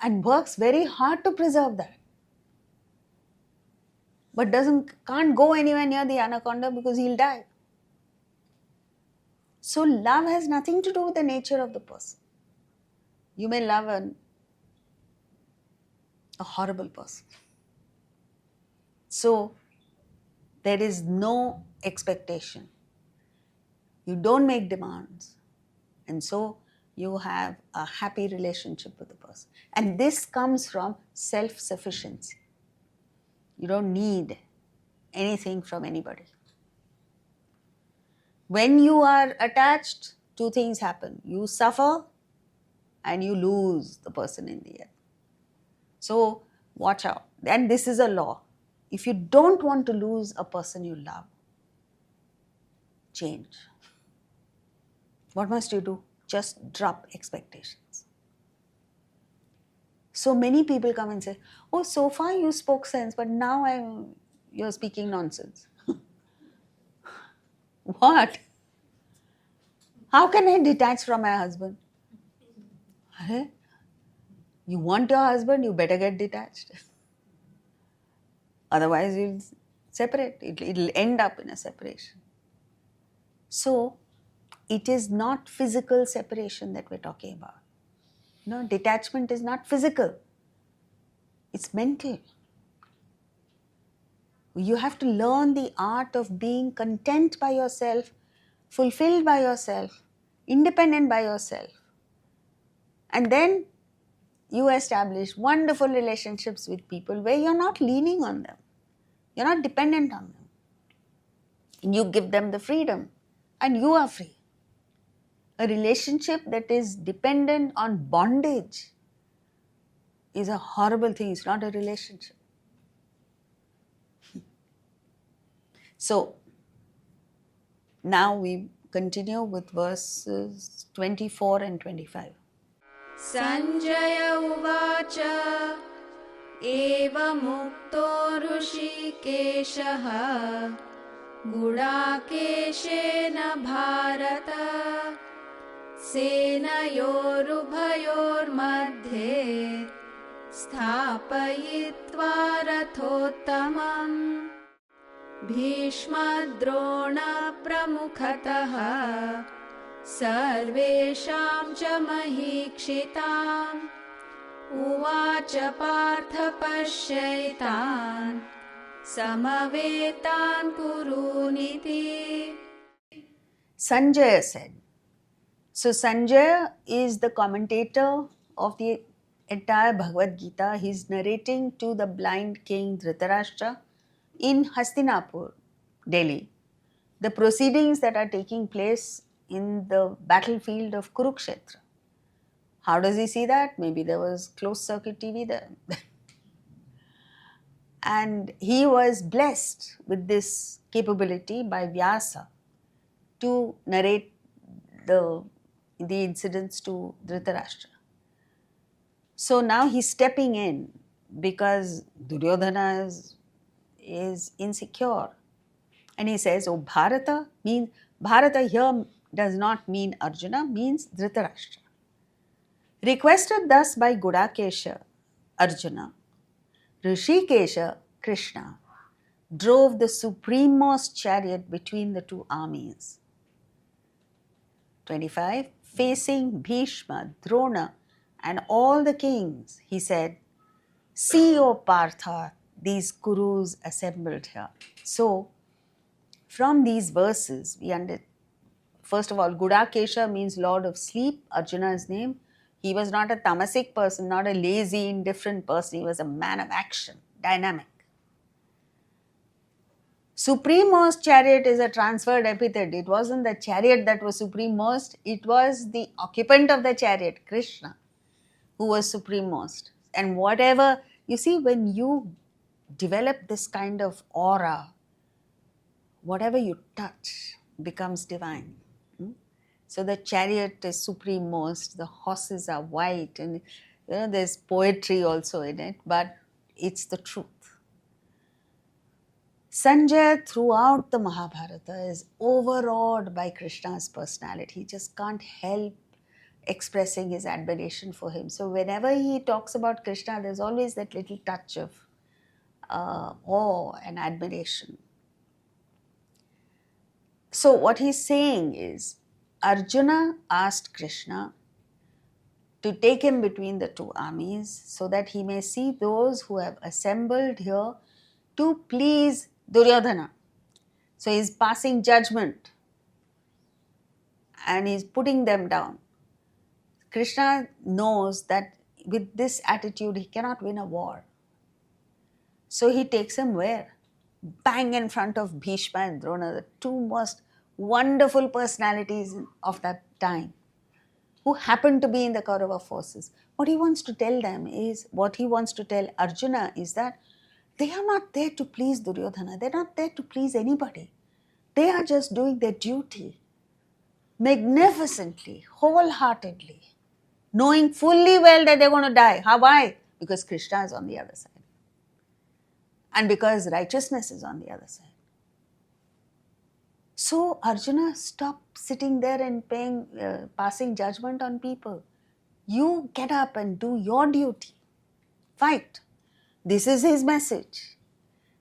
and works very hard to preserve that. But can't go anywhere near the anaconda because he'll die. So love has nothing to do with the nature of the person. You may love a horrible person. So there is no expectation. You don't make demands. And so you have a happy relationship with the person. And this comes from self-sufficiency. You don't need anything from anybody. When you are attached, two things happen. You suffer and you lose the person in the end. So watch out. And this is a law. If you don't want to lose a person you love, change. What must you do? Just drop expectations. So many people come and say, oh, so far you spoke sense, but now you're speaking nonsense. What? How can I detach from my husband? You want your husband, you better get detached. Otherwise, you'll separate. It'll end up in a separation. So, it is not physical separation that we're talking about. No, detachment is not physical. It's mental. You have to learn the art of being content by yourself, fulfilled by yourself, independent by yourself. And then you establish wonderful relationships with people where you're not leaning on them. You're not dependent on them. You give them the freedom and you are free. A relationship that is dependent on bondage is a horrible thing. It's not a relationship. So, now we continue with verses 24 and 25. Sanjay उवाच एवमुक्तो ऋषिकेशः गुडाकेशेन भारत सेनयोरुभयोर्मध्ये स्थापयित्वा रथोत्तमम् भीष्मद्रोणप्रमुखतः सर्वेषां च महीक्षिताम् उवाच Partha पश्यैतान् समवेतान् कुरूनिति. Sanjaya said. So Sanjaya is the commentator of the entire Bhagavad Gita. He's narrating to the blind king Dhritarashtra in Hastinapur, Delhi, the proceedings that are taking place in the battlefield of Kurukshetra. How does he see that? Maybe there was closed circuit TV there. And he was blessed with this capability by Vyasa to narrate the incidents to Dhritarashtra. So now he's stepping in because Duryodhana is insecure. And he says, oh, Bharata means, Bharata here does not mean Arjuna, means Dhritarashtra. Requested thus by Gudakesha, Arjuna, Rishikesha, Krishna, drove the supremost chariot between the two armies. 25. Facing Bhishma, Drona, and all the kings, he said, see, O Partha, these Kurus assembled here. So, from these verses, we understand. First of all, Gudakesha means Lord of Sleep, Arjuna's name. He was not a tamasic person, not a lazy, indifferent person. He was a man of action, dynamic. Supremost chariot is a transferred epithet. It wasn't the chariot that was supremost, it was the occupant of the chariot, Krishna, who was supremost. And whatever, you see, when you develop this kind of aura, whatever you touch becomes divine. So the chariot is supremost, the horses are white, and there's poetry also in it, but it's the truth. Sanjaya throughout the Mahabharata is overawed by Krishna's personality. He just can't help expressing his admiration for him. So whenever he talks about Krishna, there's always that little touch of awe and admiration. So what he's saying is, Arjuna asked Krishna to take him between the two armies so that he may see those who have assembled here to please Duryodhana. So he's passing judgment and he's putting them down. Krishna knows that with this attitude he cannot win a war. So he takes him where? Bang in front of Bhishma and Drona, the two most wonderful personalities of that time, who happen to be in the Kaurava forces. What he wants to tell them is, what he wants to tell Arjuna is that they are not there to please Duryodhana. They're not there to please anybody. They are just doing their duty magnificently, wholeheartedly, knowing fully well that they're going to die. How? Why? Because Krishna is on the other side. And because righteousness is on the other side. So Arjuna, stop sitting there and passing judgment on people. You get up and do your duty. Fight. This is his message.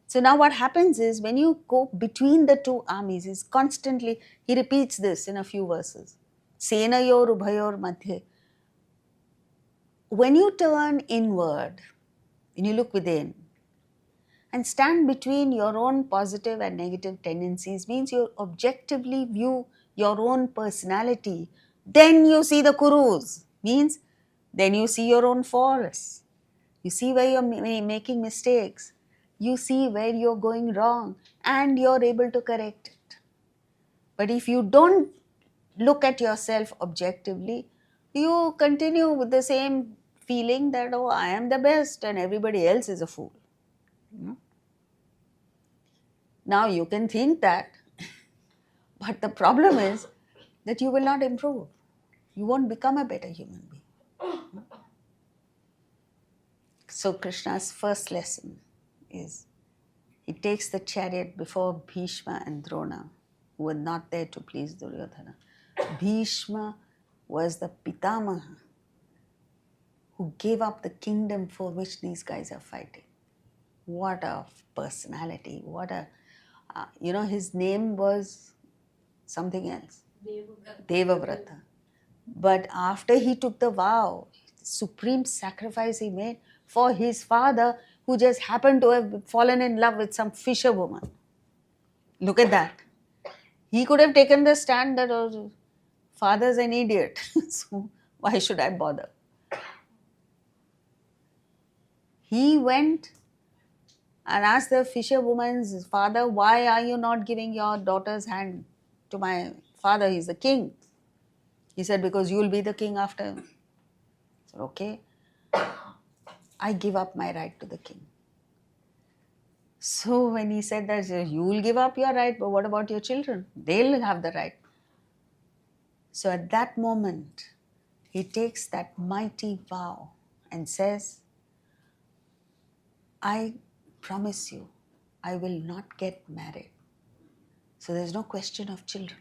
So now what happens is, when you go between the two armies, is constantly, he repeats this in a few verses. Senayor ubhayor madhye. When you turn inward, when you look within and stand between your own positive and negative tendencies, means you objectively view your own personality. Then you see the kurus, means then you see your own faults. You see where you're making mistakes. You see where you're going wrong and you're able to correct it. But if you don't look at yourself objectively, you continue with the same feeling that, oh, I am the best and everybody else is a fool. Now you can think that, but the problem is that you will not improve. You won't become a better human being. So Krishna's first lesson is, he takes the chariot before Bhishma and Drona, who were not there to please Duryodhana. Bhishma was the Pitamaha who gave up the kingdom for which these guys are fighting. What a personality, what a, his name was something else, Devavrata. But after he took the vow, the supreme sacrifice he made for his father, who just happened to have fallen in love with some fisherwoman. Look at that. He could have taken the stand that, oh, father's an idiot, so why should I bother? He went and asked the fisherwoman's father, why are you not giving your daughter's hand to my father? He's the king. He said, because you will be the king after him. I said, okay, I give up my right to the king. So when he said that, you will give up your right, but what about your children? They'll have the right. So at that moment, he takes that mighty vow and says, I promise you, I will not get married. So there's no question of children.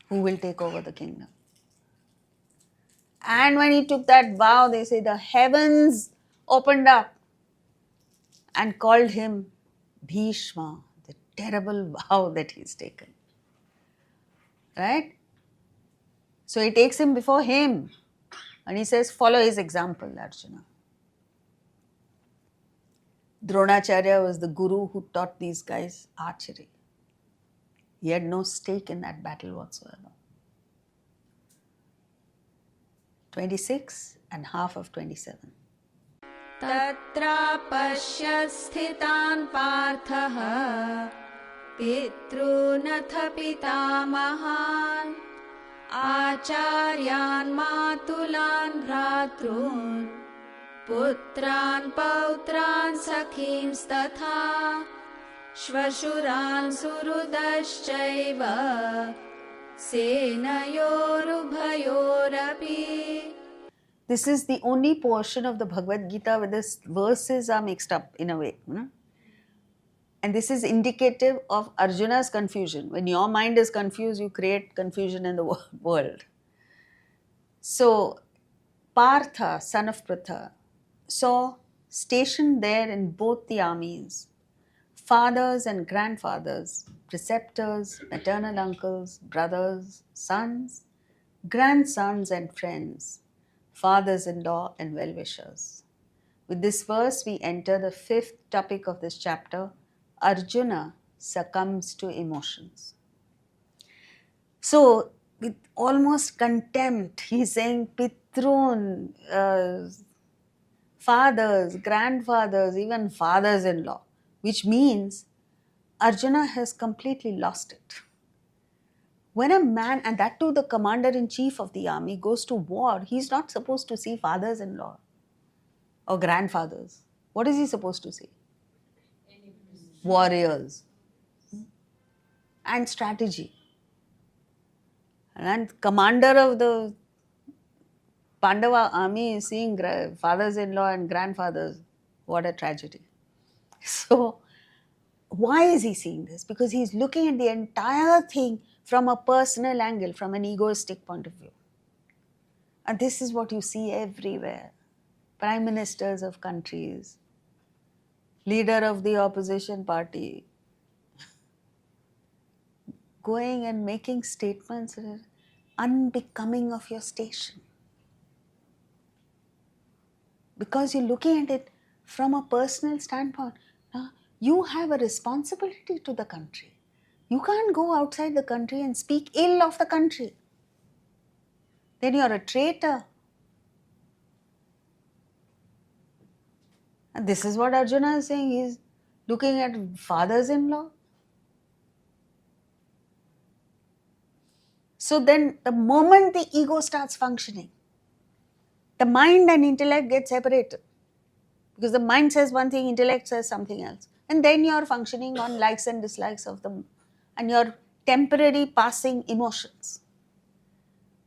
Who will take over the kingdom? And when he took that vow, they say the heavens opened up and called him Bhishma, the terrible vow that he's taken. Right? So he takes him before him and he says, follow his example, Arjuna. Dronacharya was the guru who taught these guys archery. He had no stake in that battle whatsoever. 26 and half of 27. तत्रापश्य स्थितान् पार्थः पितॄनथ पितामहान् आचार्यान् मातुलान् भ्रातॄन् पुत्रान् पौत्रान् सखींस्तथा श्वशुरान् सुहृदश्चैव सेनयोरुभयोरपि. This is the only portion of the Bhagavad Gita where the verses are mixed up in a way. And this is indicative of Arjuna's confusion. When your mind is confused, you create confusion in the world. So, Partha, son of Pritha, saw stationed there in both the armies fathers and grandfathers, preceptors, maternal uncles, brothers, sons, grandsons and friends, fathers-in-law and well-wishers. With this verse, we enter the fifth topic of this chapter. Arjuna succumbs to emotions. So, with almost contempt, he's saying Pitrun, fathers, grandfathers, even fathers-in-law, which means Arjuna has completely lost it. When a man, and that too the commander-in-chief of the army, goes to war, he's not supposed to see fathers-in-law or grandfathers. What is he supposed to see? Warriors and strategy. And commander of the Pandava army is seeing fathers-in-law and grandfathers. What a tragedy. So, why is he seeing this? Because he's looking at the entire thing from a personal angle, from an egoistic point of view. And this is what you see everywhere. Prime ministers of countries, leader of the opposition party, going and making statements that are unbecoming of your station. because you're looking at it from a personal standpoint. You have a responsibility to the country. You can't go outside the country and speak ill of the country. Then you're a traitor. And this is what Arjuna is saying. He's looking at fathers-in-law. So then the moment the ego starts functioning, the mind and intellect get separated. Because the mind says one thing, intellect says something else. And then you're functioning on likes and dislikes of them and your temporary passing emotions.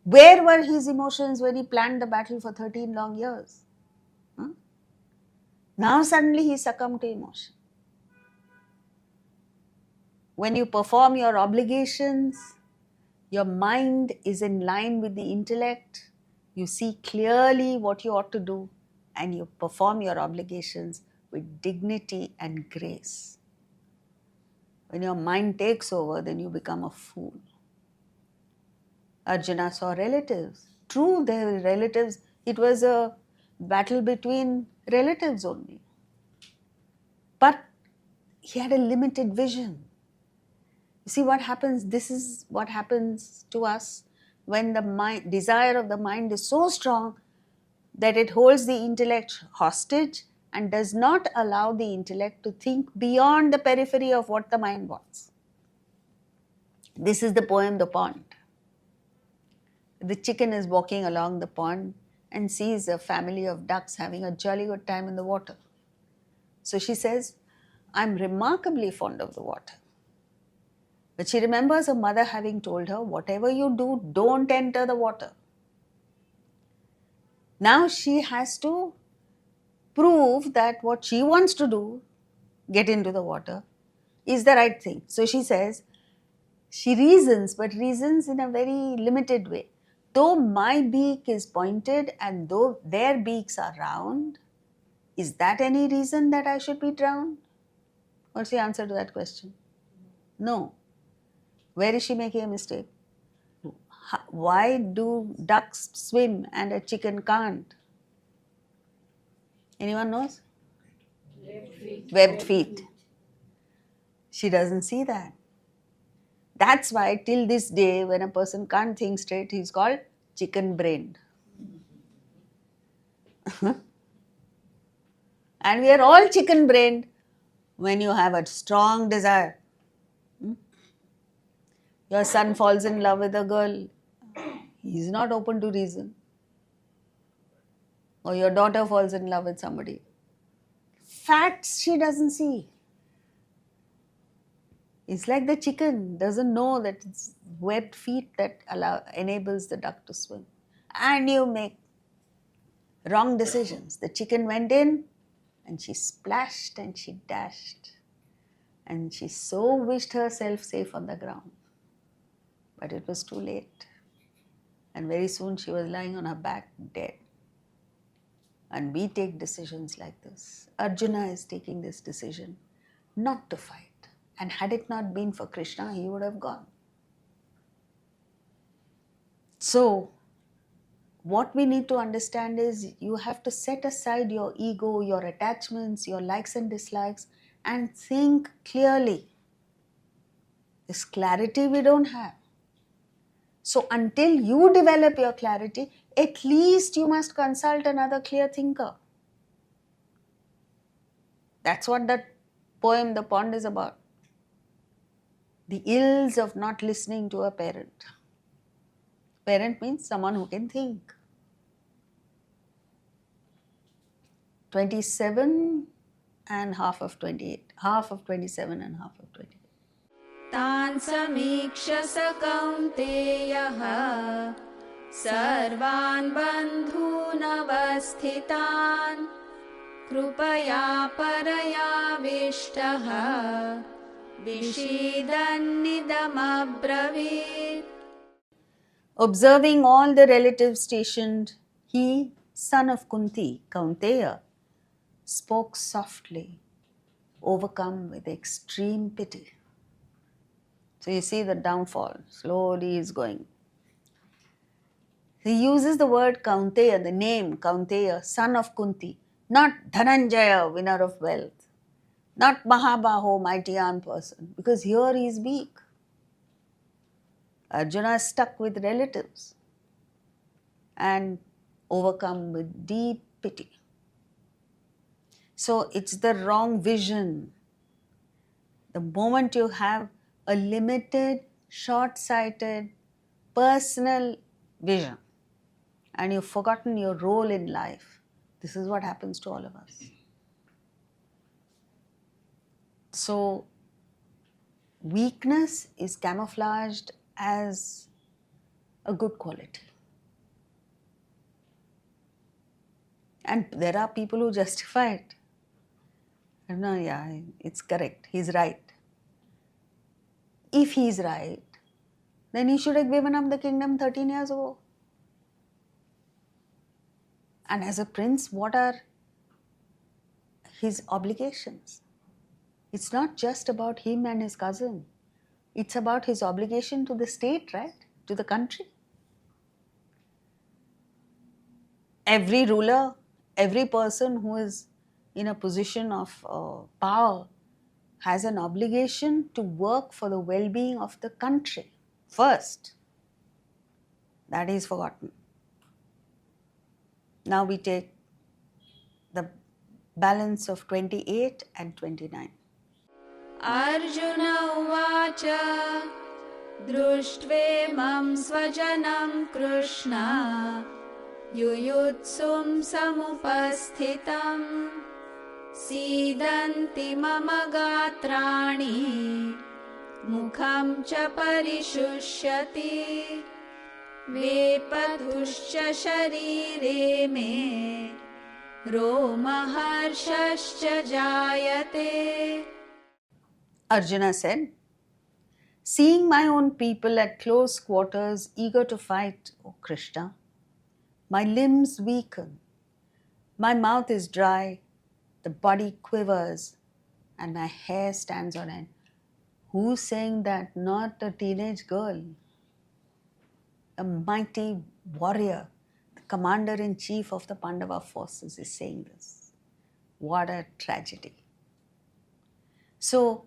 Where were his emotions when he planned the battle for 13 long years? Now suddenly he succumbed to emotion. When you perform your obligations, your mind is in line with the intellect. You see clearly what you ought to do and you perform your obligations with dignity and grace. When your mind takes over, then you become a fool. Arjuna saw relatives. True, they were relatives. It was a battle between relatives only. But he had a limited vision. You see what happens? This is what happens to us when the desire of the mind is so strong that it holds the intellect hostage and does not allow the intellect to think beyond the periphery of what the mind wants. This is the poem The Pond. The chicken is walking along the pond and sees a family of ducks having a jolly good time in the water. So she says, I'm remarkably fond of the water. But she remembers her mother having told her, whatever you do, don't enter the water. Now she has to prove that what she wants to do, get into the water, is the right thing. So she says, she reasons, but reasons in a very limited way. Though my beak is pointed and though their beaks are round, is that any reason that I should be drowned? What's the answer to that question? No. Where is she making a mistake? Why do ducks swim and a chicken can't? Anyone knows? Webbed feet. She doesn't see that. That's why till this day when a person can't think straight, he's called chicken-brained. And we are all chicken-brained when you have a strong desire. Your son falls in love with a girl, he's not open to reason. Or your daughter falls in love with somebody. Facts she doesn't see. It's like the chicken doesn't know that it's webbed feet that enables the duck to swim. And you make wrong decisions. The chicken went in and she splashed and she dashed. And she so wished herself safe on the ground. But it was too late. And very soon she was lying on her back dead. And we take decisions like this. Arjuna is taking this decision not to fight. And had it not been for Krishna, he would have gone. So, what we need to understand is you have to set aside your ego, your attachments, your likes and dislikes, and think clearly. This clarity we don't have. So, until you develop your clarity, at least you must consult another clear thinker. That's what that poem, The Pond, is about. The ills of not listening to a parent. Parent means someone who can think. 27 and half of 28. Half of 27 and half of 28. तान् समीक्ष्य स कौन्तेयः सर्वान् बन्धूनवस्थितान् कृपया परयाविष्टः विषीदन्निदमब्रवीत्. Observing all the relatives stationed, he, son of Kunti, Kaunteya, spoke softly, overcome with extreme pity. So you see the downfall, slowly is going. He uses the word Kaunteya, the name Kaunteya, son of Kunti, not Dhananjaya, winner of wealth, not Mahabaho, mighty armed person, because here he is weak. Arjuna is stuck with relatives and overcome with deep pity. So it's the wrong vision. The moment you have a limited, short-sighted, personal vision and you've forgotten your role in life, this is what happens to all of us. So weakness is camouflaged as a good quality. And there are people who justify it. No, yeah, it's correct. He's right. If he's right, then he should have given up the kingdom 13 years ago. And as a prince, what are his obligations? It's not just about him and his cousin. It's about his obligation to the state, right? To the country. Every ruler, every person who is in a position of power has an obligation to work for the well-being of the country first. That is forgotten. Now we take the balance of 28 and 29. Arjun उवाच दृष्ट्वेमं स्वजनं कृष्ण युयुत्सुं समुपस्थितं सीदन्ति मम गात्राणि मुखं च परिशुष्यति वेपथुश्च शरीरे मे रोमहर्षश्च जायते. Arjuna said, seeing my own people at close quarters eager to fight, O Krishna, my limbs weaken, my mouth is dry, the body quivers, and my hair stands on end. Who's saying that? Not a teenage girl. A mighty warrior, the commander-in-chief of the Pandava forces is saying this. What a tragedy. So,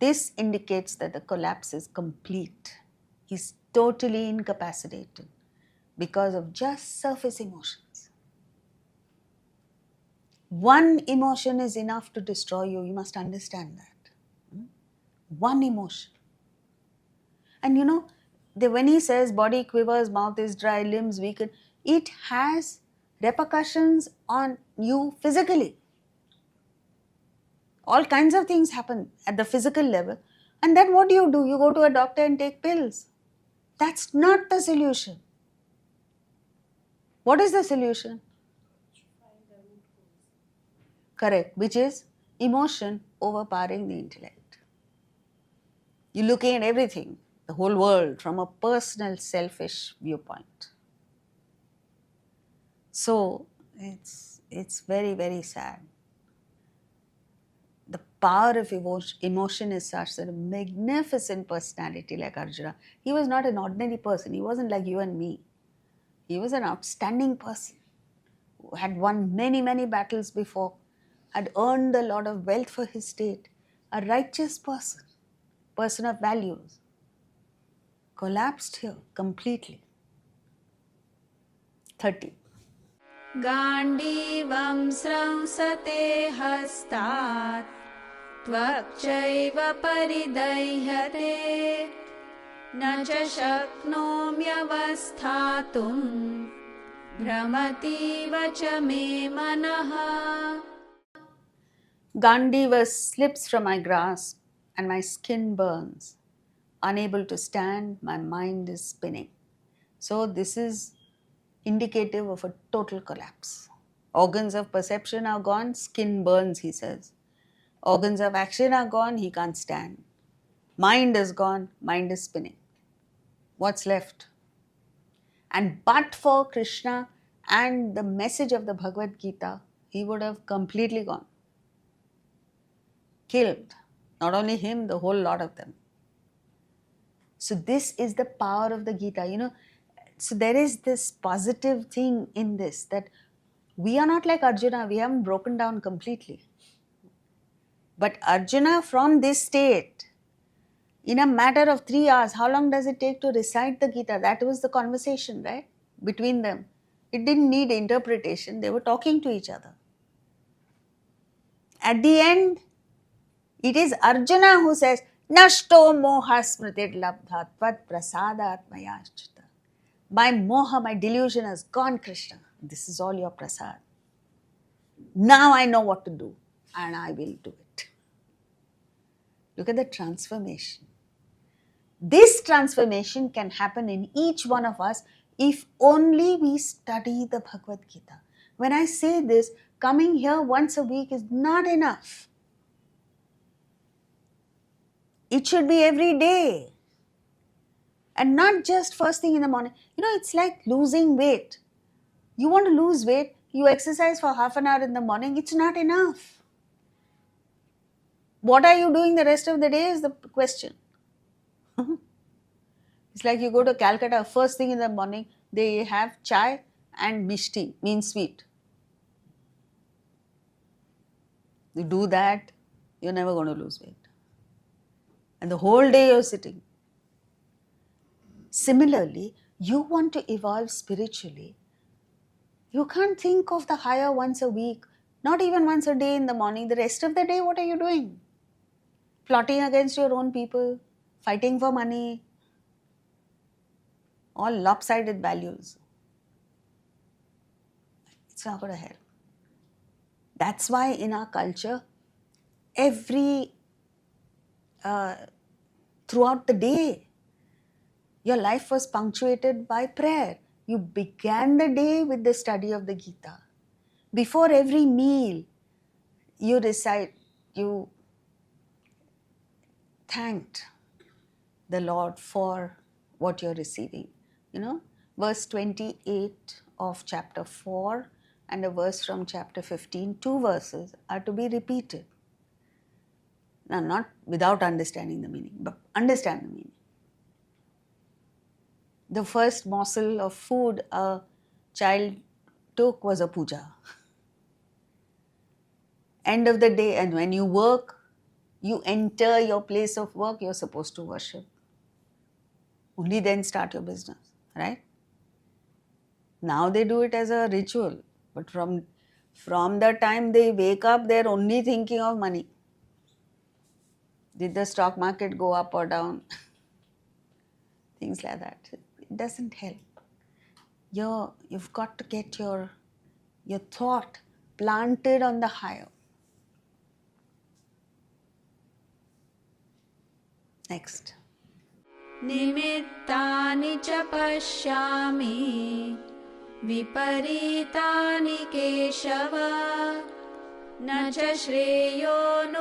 this indicates that the collapse is complete. He's totally incapacitated because of just surface emotions. One emotion is enough to destroy you. You must understand that. One emotion. And you know, when he says body quivers, mouth is dry, limbs weaken, it has repercussions on you physically. All kinds of things happen at the physical level. And then what do? You go to a doctor and take pills. That's not the solution. What is the solution? Correct, which is emotion overpowering the intellect. You're looking at everything, the whole world, from a personal, selfish viewpoint. So, it's very, very sad. The power of emotion is such that a magnificent personality like Arjuna, he was not an ordinary person. He wasn't like you and me. He was an outstanding person who had won many, many battles before, had earned a lot of wealth for his state, a righteous person, person of values, collapsed here completely. 30. गाण्डीवं स्रंसते हस्तात् त्वक्चैव परिदह्यते न च शक्नोम्यवस्थातुं भ्रमतीव च मे मनः. Gandiva slips from my grasp and my skin burns. Unable to stand, my mind is spinning. So this is indicative of a total collapse. Organs of perception are gone, skin burns, he says. Organs of action are gone, he can't stand. Mind is gone, mind is spinning. What's left? And but for Krishna and the message of the Bhagavad Gita, he would have completely gone. Killed. Not only him, the whole lot of them. So this is the power of the Gita. You know, So there is this positive thing in this, that we are not like Arjuna, we haven't broken down completely. But Arjuna, from this state, in a matter of 3 hours, how long does it take to recite the Gita? That was the conversation, right? Between them. It didn't need interpretation, they were talking to each other. At the end, it is Arjuna who says, Nashto moha smritir labdha tvad prasadat mayachita. My moha, my delusion has gone, Krishna. This is all your prasad. Now I know what to do, and I will do it. Look at the transformation. This transformation can happen in each one of us if only we study the Bhagavad Gita. When I say this, coming here once a week is not enough. It should be every day. And not just first thing in the morning. You know, it's like losing weight. You want to lose weight, you exercise for half an hour in the morning, it's not enough. What are you doing the rest of the day is the question. It's like you go to Calcutta, first thing in the morning, they have chai and mishti, means sweet. You do that, you're never going to lose weight. And the whole day you're sitting. Similarly, you want to evolve spiritually. You can't think of the higher once a week, not even once a day in the morning. The rest of the day, what are you doing? Plotting against your own people, fighting for money, all lopsided values. It's not going to help. That's why in our culture, throughout the day, your life was punctuated by prayer. You began the day with the study of the Gita. Before every meal, you thanked the Lord for what you're receiving. You know, verse 28 of chapter 4 and a verse from chapter 15, 2 verses are to be repeated. Now, not without understanding the meaning, but understand the meaning. The first morsel of food a child took was a puja. End of the day, and when you work, you enter your place of work, you're supposed to worship. Only then start your business, right? Now they do it as a ritual, but from the time they wake up, they're only thinking of money. Did the stock market go up or down? Things like that. It doesn't help. You've got to get your thought planted on the higher. Next. निमित्तानि च पश्यामि विपरीतानि केशव न च श्रेयोनुपश्यामि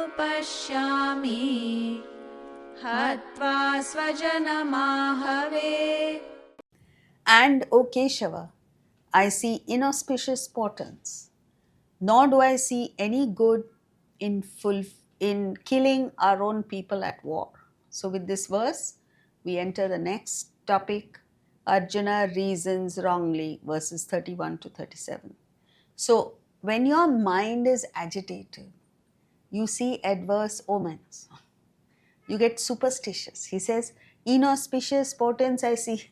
हत्वा स्वजनमाहवे. And, O Keshava, I see inauspicious portents, nor do I see any good in killing our own people at war. So with this verse, we enter the next topic, Arjuna reasons wrongly, verses 31 to 37. So when your mind is agitated, you see adverse omens. You get superstitious. He says, inauspicious portents I see.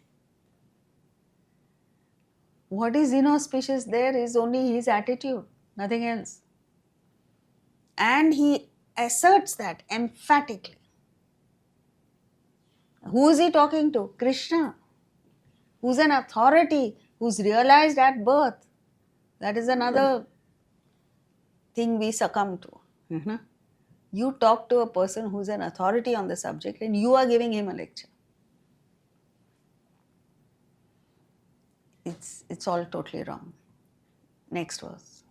What is inauspicious there is only his attitude, nothing else. And he asserts that emphatically. Who is he talking to? Krishna, who's an authority, who's realized at birth. That is another thing we succumb to. Mm-hmm. You talk to a person who's an authority on the subject and you are giving him a lecture. It's all totally wrong. Next verse.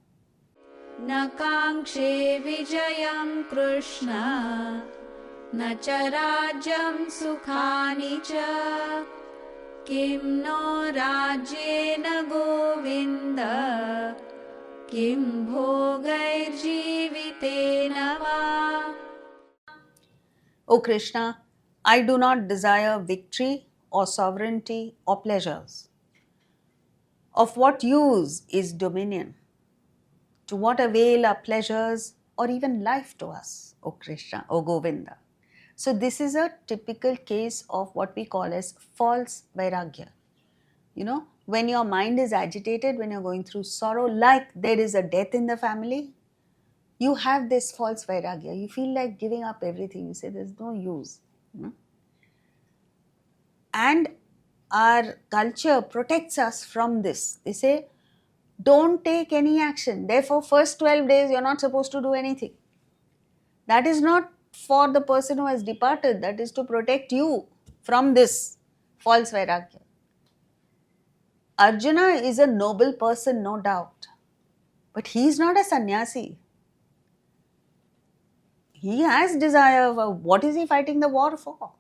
न काङ्क्षे विजयं कृष्ण न च राज्यं सुखानि च किं no राज्येन Govind किं भोगैर्जीवितेन वा. O Krishna, I do not desire victory or sovereignty or pleasures. Of what use is dominion? To what avail are pleasures or even life to us, O Krishna, O Govinda? So this is a typical case of what we call as false vairagya. You know, when your mind is agitated, when you're going through sorrow, like there is a death in the family, you have this false vairagya. You feel like giving up everything. You say there's no use. And our culture protects us from this. They say, don't take any action. Therefore, first 12 days, you're not supposed to do anything. That is not for the person who has departed. That is to protect you from this false vairagya. Arjuna is a noble person, no doubt. But he is not a sannyasi. He has desire for, what is he fighting the war for?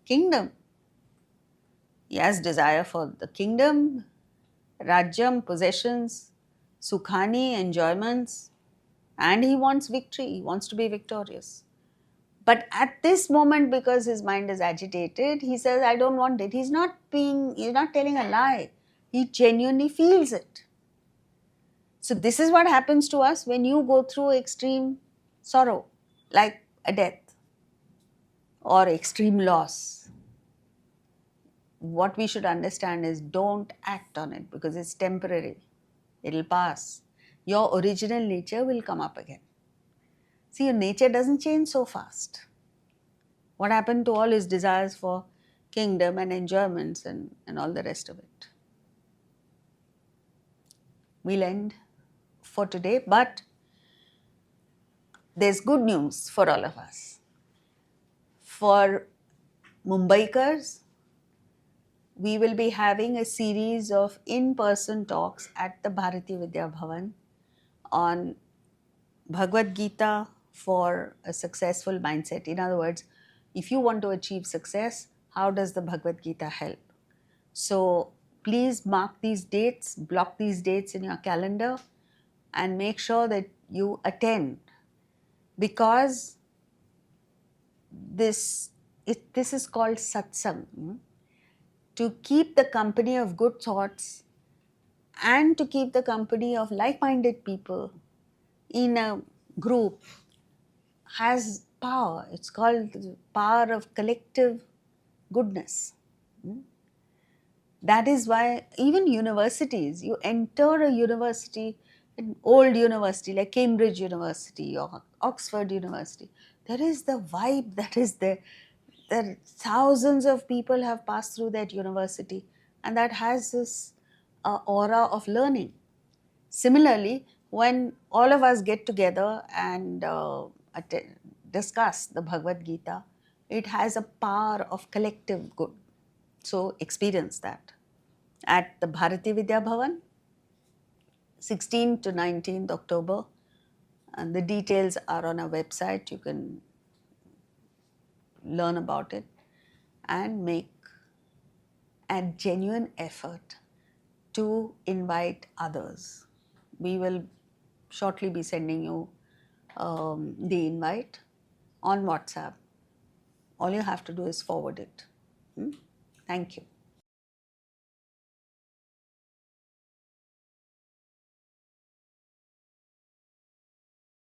Kingdom. He has desire for the kingdom, rajyam, possessions, sukhani, enjoyments, and he wants victory, he wants to be victorious. But at this moment, because his mind is agitated, he says, I don't want it. He's not telling a lie. He genuinely feels it. So this is what happens to us when you go through extreme sorrow, like a death or extreme loss. What we should understand is don't act on it because it's temporary. It'll pass. Your original nature will come up again. See, your nature doesn't change so fast. What happened to all his desires for kingdom and enjoyments and all the rest of it? We'll end for today, but there's good news for all of us. For Mumbaikars, we will be having a series of in-person talks at the Bharati Vidya Bhavan on Bhagavad Gita for a successful mindset. In other words, if you want to achieve success, how does the Bhagavad Gita help? So please mark these dates, block these dates in your calendar and make sure that you attend, because this is called satsang. To keep the company of good thoughts and to keep the company of like-minded people in a group has power. It's called the power of collective goodness. That is why even universities, you enter a university, an old university like Cambridge University or Oxford University, there is the vibe that is there. That thousands of people have passed through that university and that has this aura of learning. Similarly, when all of us get together and discuss the Bhagavad Gita, it has a power of collective good. So experience that at the Bharati Vidya Bhavan, 16th to 19th October. And the details are on our website. You can learn about it and make a genuine effort to invite others. We will shortly be sending you the invite on WhatsApp. All you have to do is forward it. Thank you.